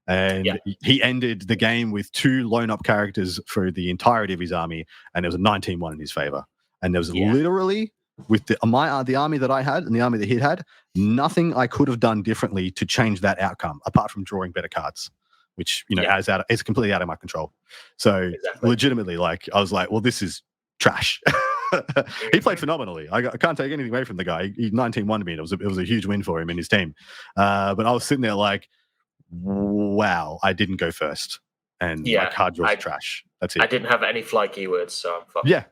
And he ended the game with 2 lone-up characters for the entirety of his army, and there was a 19-1 in his favor. And there was literally, with the army that I had and the army that he had, nothing I could have done differently to change that outcome, apart from drawing better cards, which, it's completely out of my control. So legitimately, like, I was like, well, this is trash. He played phenomenally. I can't take anything away from the guy. He 19-1 to me. It was a huge win for him and his team. But I was sitting there like, wow, I didn't go first. And my card draw is trash. That's it. I didn't have any fly keywords, so I'm fucked. Yeah.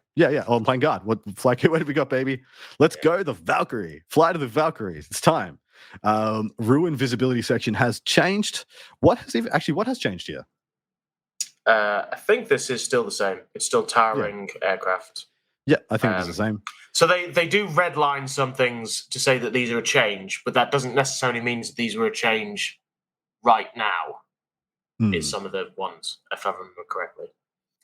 Oh, I'm playing guard. What fly keyword have we got, baby? Let's go the Valkyrie. Fly to the Valkyries. It's time. Ruin visibility section has changed. What has changed here? I think this is still the same. It's still towering aircraft. Yeah, I think it's the same. So they do redline some things to say that these are a change, but that doesn't necessarily mean that these were a change right now. Is some of the ones, if I remember correctly.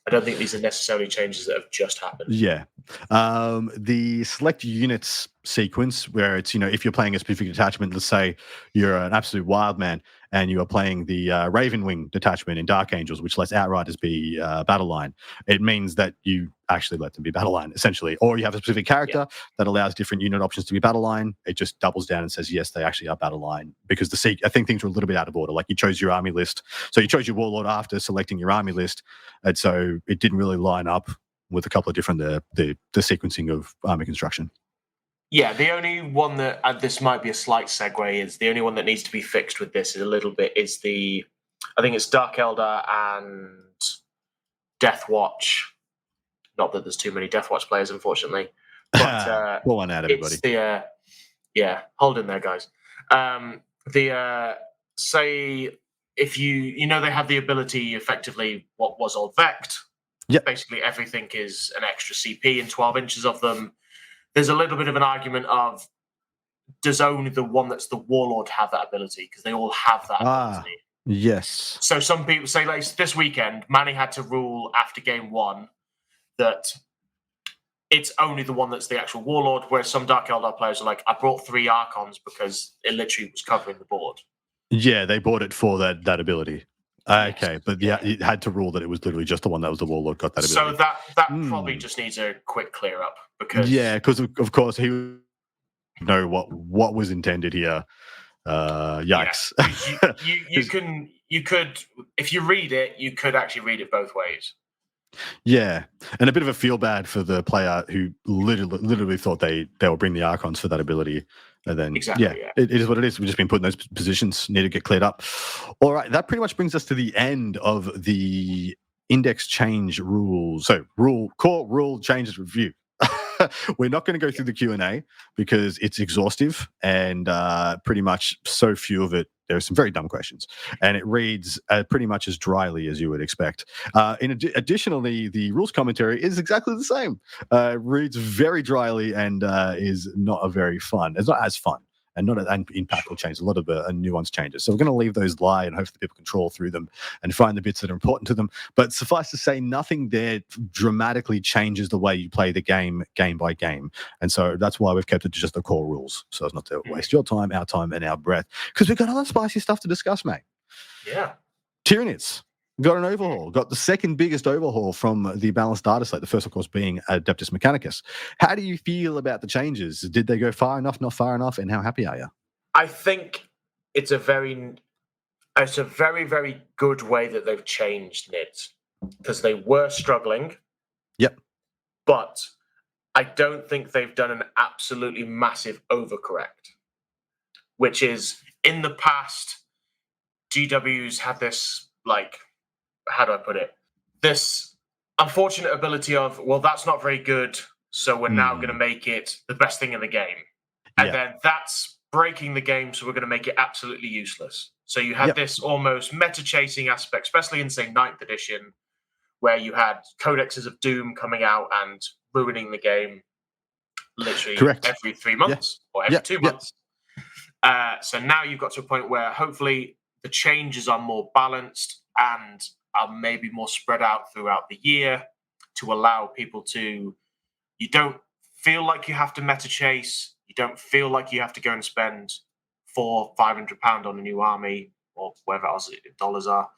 I don't think these are necessarily changes that have just happened. Yeah. The select units sequence, where it's, if you're playing a specific detachment, let's say you're an absolute wild man and you are playing the Raven Wing detachment in Dark Angels, which lets Outriders be battle line, it means that you actually let them be battle line, essentially. Or you have a specific character that allows different unit options to be battle line. It just doubles down and says, yes, they actually are battle line, because I think things were a little bit out of order. Like, you chose your army list. So you chose your Warlord after selecting your army list. And so it didn't really line up with a couple of different, the sequencing of army construction. Yeah, the only one that, this might be a slight segue, is the only one that needs to be fixed with this is a little bit, is I think it's Dark Eldar and Death Watch. Not that there's too many Death Watch players, unfortunately. But pull one out, everybody. It's hold in there, guys. Say if you they have the ability, effectively, what was old Vect. Yep. Basically, everything is an extra CP in 12 inches of them. There's a little bit of an argument of, does only the one that's the Warlord have that ability? Because they all have that ability. Yes. So some people say, like, this weekend, Manny had to rule after game 1 that it's only the one that's the actual Warlord, whereas some Dark Eldar players are like, I brought 3 Archons because it literally was covering the board. Yeah, they bought it for that ability. Okay, but yeah, it had to rule that it was literally just the one that was the warlord got that ability. So that probably just needs a quick clear up because because of course he would know what was intended here. Yikes! Yeah. You could if you read it, you could actually read it both ways. Yeah, and a bit of a feel bad for the player who literally thought they will bring the Archons for that ability. And then, it is what it is. We've just been put in those positions, need to get cleared up. All right, that pretty much brings us to the end of the index change rules. So, core rule changes review. We're not going to go through the Q&A because it's exhaustive and pretty much so few of it. There are some very dumb questions, and it reads pretty much as dryly as you would expect. Additionally, the rules commentary is exactly the same. Reads very dryly and is not very fun. It's not as fun and not an impactful change. A lot of nuanced changes. So we're going to leave those lie and hopefully people can trawl through them and find the bits that are important to them. But suffice to say, nothing there dramatically changes the way you play the game by game. And so that's why we've kept it to just the core rules, so as not to waste your time, and our breath. Because we've got other spicy stuff to discuss, mate. Yeah. Tyranids got an overhaul, got the second biggest overhaul from the balanced data slate, the first, of course, being Adeptus Mechanicus. How do you feel about the changes? Did they go far enough, not far enough, and how happy are you? I think it's a very, very good way that they've changed NIDs, because they were struggling. Yep. But I don't think they've done an absolutely massive overcorrect, which is, in the past, GW's had this, how do I put it? This unfortunate ability of, well, that's not very good, so we're now going to make it the best thing in the game. And then that's breaking the game, so we're going to make it absolutely useless. So you had this almost meta-chasing aspect, especially in, say, 9th edition, where you had Codexes of Doom coming out and ruining the game literally every 3 months or every 2 months. So now you've got to a point where hopefully the changes are more balanced and are maybe more spread out throughout the year to allow people to... You don't feel like you have to meta chase. You don't feel like you have to go and spend £400-500 on a new army or whatever else dollars are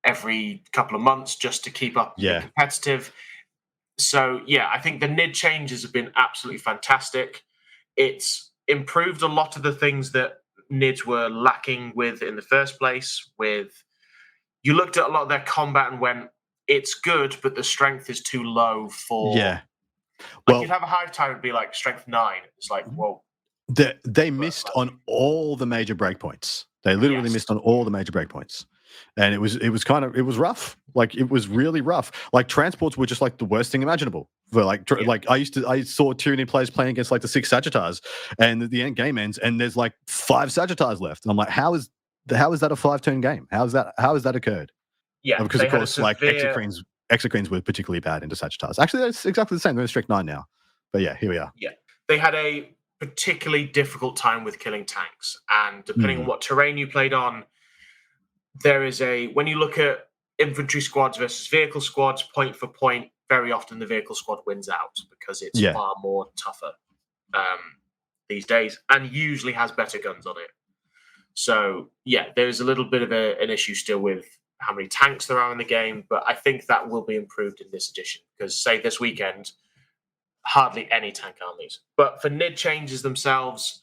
every couple of months just to keep up competitive. So, I think the NID changes have been absolutely fantastic. It's improved a lot of the things that NIDs were lacking with in the first place. You looked at a lot of their combat and went, it's good, but the strength is too low for... Yeah. You'd have a Hive Tyrant be like strength 9. It's like, well... They missed on all the major breakpoints. They literally missed on all the major breakpoints. And it was rough. It was really rough. Transports were just the worst thing imaginable. For I saw Tyranid players playing against the 6 Sagittars, and the end game ends, and there's 5 Sagittars left. And I'm like, how is that a 5-turn game? How has that occurred? Yeah, because of course, Exocrines were particularly bad into Sagittars. Actually, that's exactly the same. They're strict 9 now. But here we are. Yeah, they had a particularly difficult time with killing tanks, and depending on what terrain you played on, there is when you look at infantry squads versus vehicle squads, point for point, very often the vehicle squad wins out because it's far more tougher these days and usually has better guns on it. So, there's a little bit of an issue still with how many tanks there are in the game, but I think that will be improved in this edition because, say, this weekend, hardly any tank armies. But for NID changes themselves,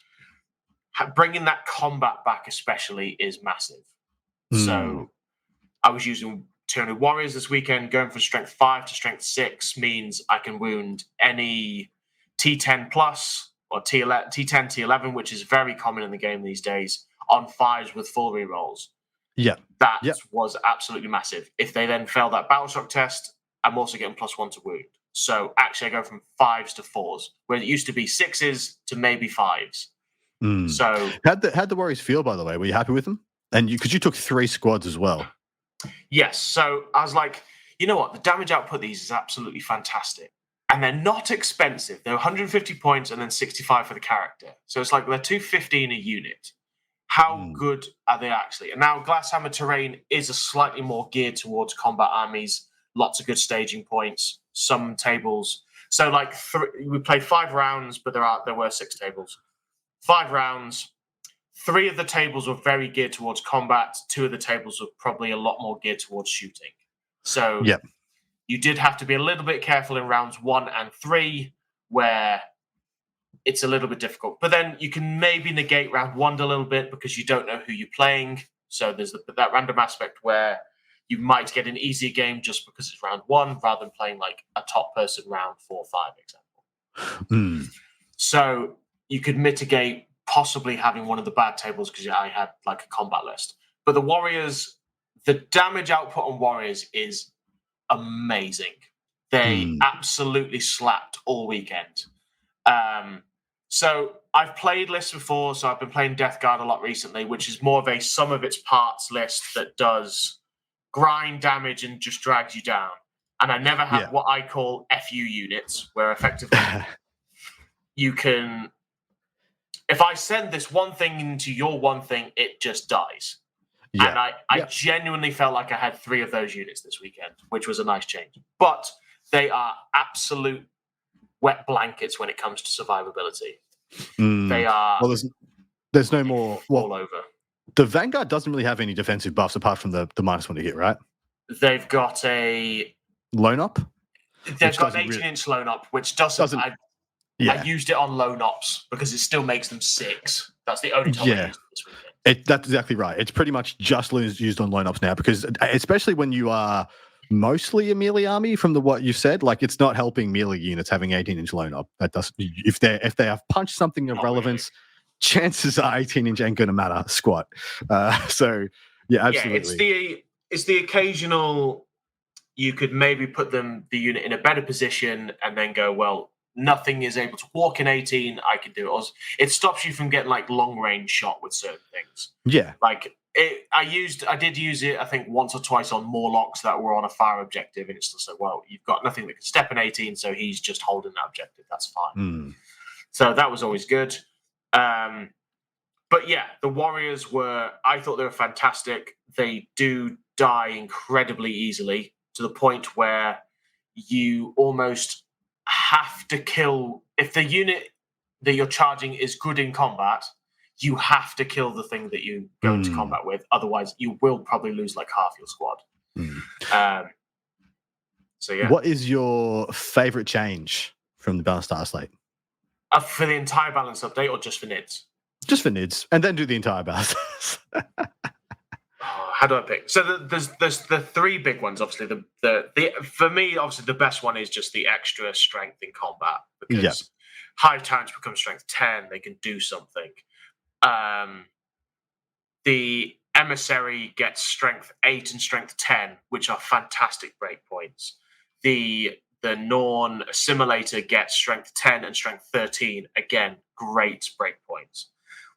bringing that combat back especially is massive. So I was using Tyranid Warriors this weekend. Going from strength 5 to strength 6 means I can wound any T10 plus or T10, T11, which is very common in the game these days, on 5s with full rerolls. That was absolutely massive. If they then fail that Battleshock test, I'm also getting +1 to wound. So actually I go from 5s to 4s, where it used to be 6s to maybe 5s. So how'd the Warriors feel, by the way? Were you happy with them? And because you took 3 squads as well. Yes. So I was like, you know what? The damage output these is absolutely fantastic. And they're not expensive. They're 150 points and then 65 for the character. So it's like they're 215 a unit. How good are they actually? And now Glasshammer terrain is a slightly more geared towards combat armies. Lots of good staging points. Some tables. So we played 5 rounds, but there were 6 tables. 5 rounds. 3 of the tables were very geared towards combat. 2 of the tables were probably a lot more geared towards shooting. So you did have to be a little bit careful in rounds 1 and 3, where it's a little bit difficult. But then you can maybe negate round 1 a little bit because you don't know who you're playing. So there's that random aspect where you might get an easier game just because it's round 1 rather than playing like a top person round 4 or 5, example. So you could mitigate possibly having one of the bad tables because I had like a combat list. But the Warriors, the damage output on Warriors is amazing. They absolutely slapped all weekend. So I've played lists before, so I've been playing Death Guard a lot recently, which is more of a sum of its parts list that does grind damage and just drags you down. And I never have what I call FU units, where effectively you can... If I send this one thing into your one thing, it just dies. And I genuinely felt like I had 3 of those units this weekend, which was a nice change. But they are absolute wet blankets when it comes to survivability. They are... Well, there's no more... all over. The Vanguard doesn't really have any defensive buffs apart from the -1 to hit, right? They've got a... Lone up? They've got an 18-inch lone up, which doesn't I used it on lone ops because it still makes them 6. That's the only time I used it this weekend. That's exactly right. It's pretty much just used on lone ops now because especially when you are mostly a melee army from what you said, like it's not helping melee units having 18-inch lone up. That does if they have punched something of relevance, chances are 18-inch ain't going to matter squat. So yeah, absolutely. Yeah, it's the occasional. You could maybe put the unit in a better position and then go, well, nothing is able to walk in 18. I can do it. Or it stops you from getting like long range shot with certain things. Yeah, like I did use it, I think, once or twice on Morlocks that were on a fire objective, and it's just like, well, you've got nothing that can step in 18, so he's just holding that objective. That's fine. So that was always good. But yeah, the Warriors I thought they were fantastic. They do die incredibly easily to the point where you almost have to kill. If the unit that you're charging is good in combat, you have to kill the thing that you go into combat with. Otherwise, you will probably lose like half your squad. So yeah. What is your favorite change from the Balanced Star Slate? For the entire balance update or just for NIDS? Just for NIDS, and then do the entire balance. How do I pick? So there's the 3 big ones. Obviously, the for me, obviously the best one is just the extra strength in combat because high times become strength 10. They can do something. The Emissary gets strength 8 and strength 10, which are fantastic breakpoints. The Norn Assimilator gets strength 10 and strength 13. Again, great breakpoints.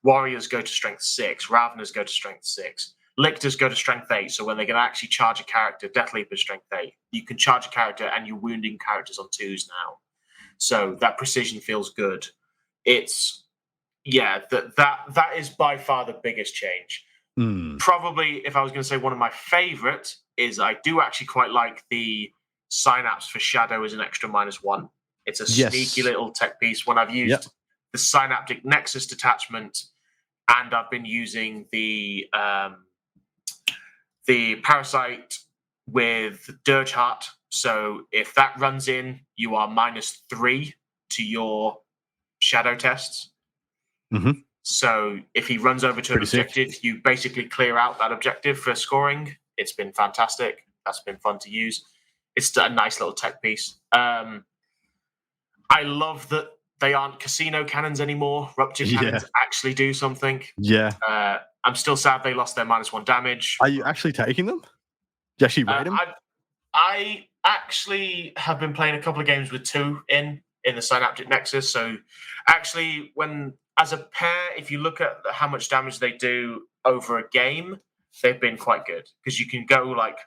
Warriors go to strength 6. Raveners go to strength 6. Lictors go to strength 8. So when they're going to actually charge a character, Death Leaper strength 8. You can charge a character and you're wounding characters on 2s now. So that precision feels good. It's... yeah, that is by far the biggest change. Probably, if I was going to say one of my favorite, is I do actually quite like the Synapse for Shadow as an extra -1. It's a sneaky little tech piece. When I've used the Synaptic Nexus detachment, and I've been using the Parasite with Dirge Heart. So if that runs in, you are -3 to your Shadow tests. So if he runs over to an objective, you basically clear out that objective for scoring. It's been fantastic. That's been fun to use. It's a nice little tech piece. I love that they aren't casino cannons anymore. Rupture cannons actually do something. I'm still sad they lost their -1 damage. Are you actually taking them? Do you actually rate them? I actually have been playing a couple of games with 2 in the Synaptic Nexus. So actually, as a pair, if you look at how much damage they do over a game, they've been quite good because you can go like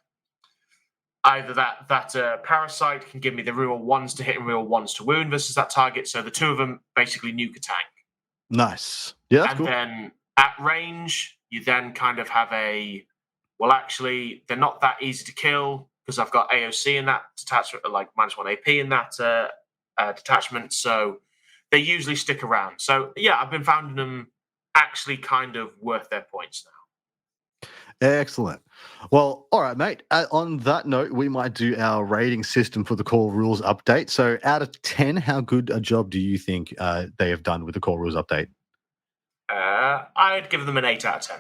either that Parasite can give me the real 1s to hit and real 1s to wound versus that target. So the 2 of them basically nuke a tank. Nice. Yeah, that's cool. Then at range, you then kind of have actually, they're not that easy to kill because I've got AOC in that detachment, like -1 AP in that detachment. So they usually stick around. So yeah, I've been finding them actually kind of worth their points now. Excellent. Well, all right, mate. On that note, we might do our rating system for the core rules update. So out of 10, how good a job do you think they have done with the core rules update? I'd give them an 8 out of 10.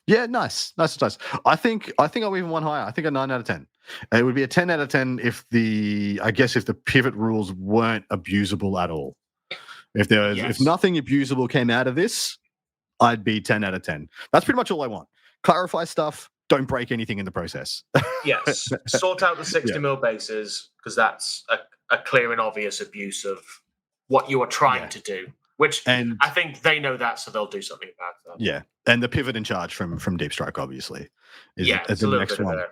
Yeah, nice. I think I'll even one higher. I think a 9 out of 10. It would be a 10 out of 10 if the pivot rules weren't abusable at all. If nothing abusable came out of this, I'd be 10 out of 10. That's pretty much all I want. Clarify stuff. Don't break anything in the process. Yes. Sort out the 60 mil bases, because that's a clear and obvious abuse of what you are trying to do. And I think they know that, so they'll do something about that. Yeah. And the pivot in charge from Deep Strike, obviously, is it's the a little next bit one. there.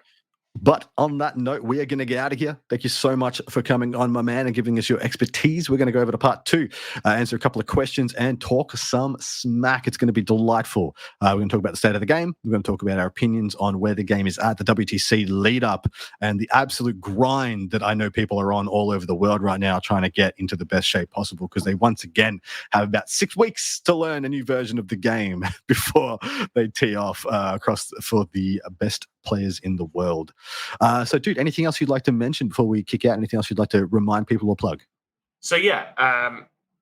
But on that note, we are going to get out of here. Thank you so much for coming on, my man, and giving us your expertise. We're going to go over to part 2, answer a couple of questions, and talk some smack. It's going to be delightful. We're going to talk about the state of the game. We're going to talk about our opinions on where the game is at, the WTC lead up, and the absolute grind that I know people are on all over the world right now, trying to get into the best shape possible, because they once again have about 6 weeks to learn a new version of the game before they tee off across for the best players in the world. So, dude, anything else you'd like to mention before we kick out? Anything else you'd like to remind people or plug? So,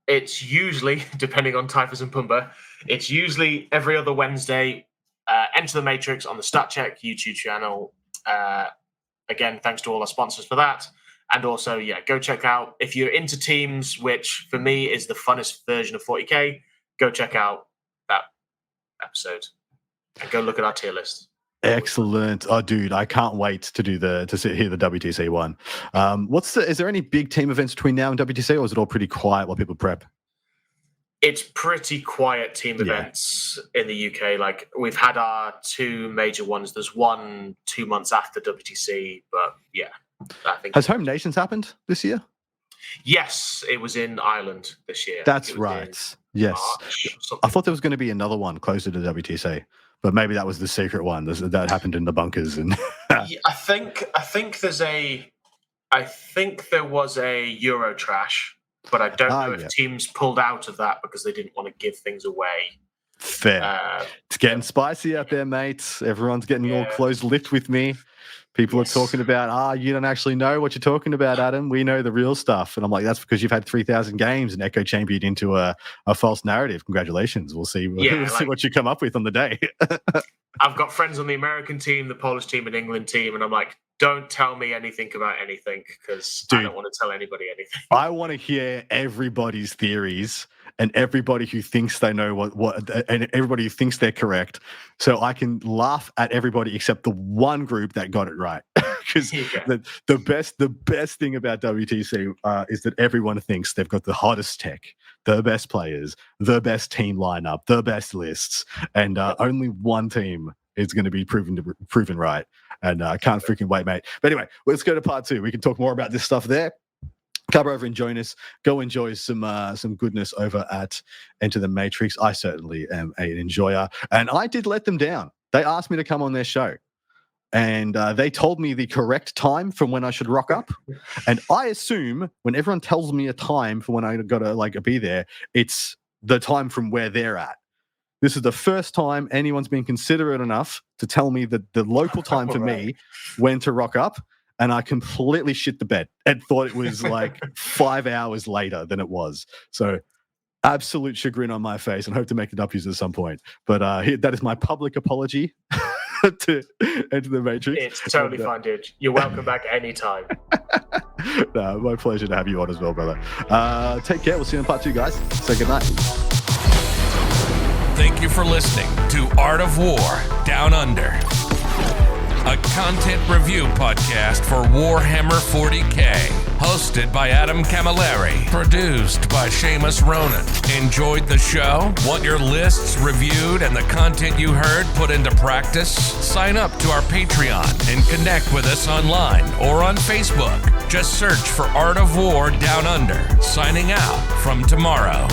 it's usually, depending on Typhus and Pumba, it's usually every other Wednesday. Enter the Matrix on the StatCheck YouTube channel. Again, thanks to all our sponsors for that. And also, go check out, if you're into teams, which for me is the funnest version of 40K, go check out that episode and go look at our tier list. Excellent. Oh, dude, I can't wait to do the WTC one. Is there any big team events between now and WTC, or is it all pretty quiet while people prep? It's pretty quiet team events in the UK. Like, we've had our 2 major ones. There's one 2 months after WTC, but I think. Has Home Nations happened this year? Yes, it was in Ireland this year. That's right. Yes. I thought there was going to be another one closer to WTC. But maybe that was the secret one that happened in the bunkers. And I think there was a Eurotrash, but I don't know if teams pulled out of that because they didn't want to give things away. Fair. It's getting spicy out there, mates. Everyone's getting all close-lipped with me. People are talking about, you don't actually know what you're talking about, Adam. We know the real stuff. And I'm like, that's because you've had 3,000 games and echo chambered into a false narrative. Congratulations. We'll see. We'll see what you come up with on the day. I've got friends on the American team, the Polish team, and England team. And I'm like, don't tell me anything about anything, because I don't want to tell anybody anything. I want to hear everybody's theories and everybody who thinks they know what and everybody who thinks they're correct, so I can laugh at everybody except the one group that got it right. Because the best thing about WTC is that everyone thinks they've got the hottest tech, the best players, the best team lineup, the best lists, and only one team is going to be proven right. And I can't freaking wait, mate. But anyway, let's go to part 2. We can talk more about this stuff there. Come over and join us. Go enjoy some goodness over at Enter the Matrix. I certainly am an enjoyer. And I did let them down. They asked me to come on their show. And they told me the correct time from when I should rock up. And I assume when everyone tells me a time for when I got to be there, it's the time from where they're at. This is the first time anyone's been considerate enough to tell me that the local time for me when to rock up. And I completely shit the bed and thought it was 5 hours later than it was. So absolute chagrin on my face, and hope to make it up at some point. But that is my public apology to Enter the Matrix. It's totally fine, dude. You're welcome back anytime. No, my pleasure to have you on as well, brother. Take care. We'll see you in part 2, guys. Say good night. Thank you for listening to Art of War Down Under, a content review podcast for Warhammer 40K, hosted by Adam Camilleri, produced by Seamus Ronan. Enjoyed the show? Want your lists reviewed and the content you heard put into practice? Sign up to our Patreon and connect with us online or on Facebook. Just search for Art of War Down Under. Signing out from tomorrow.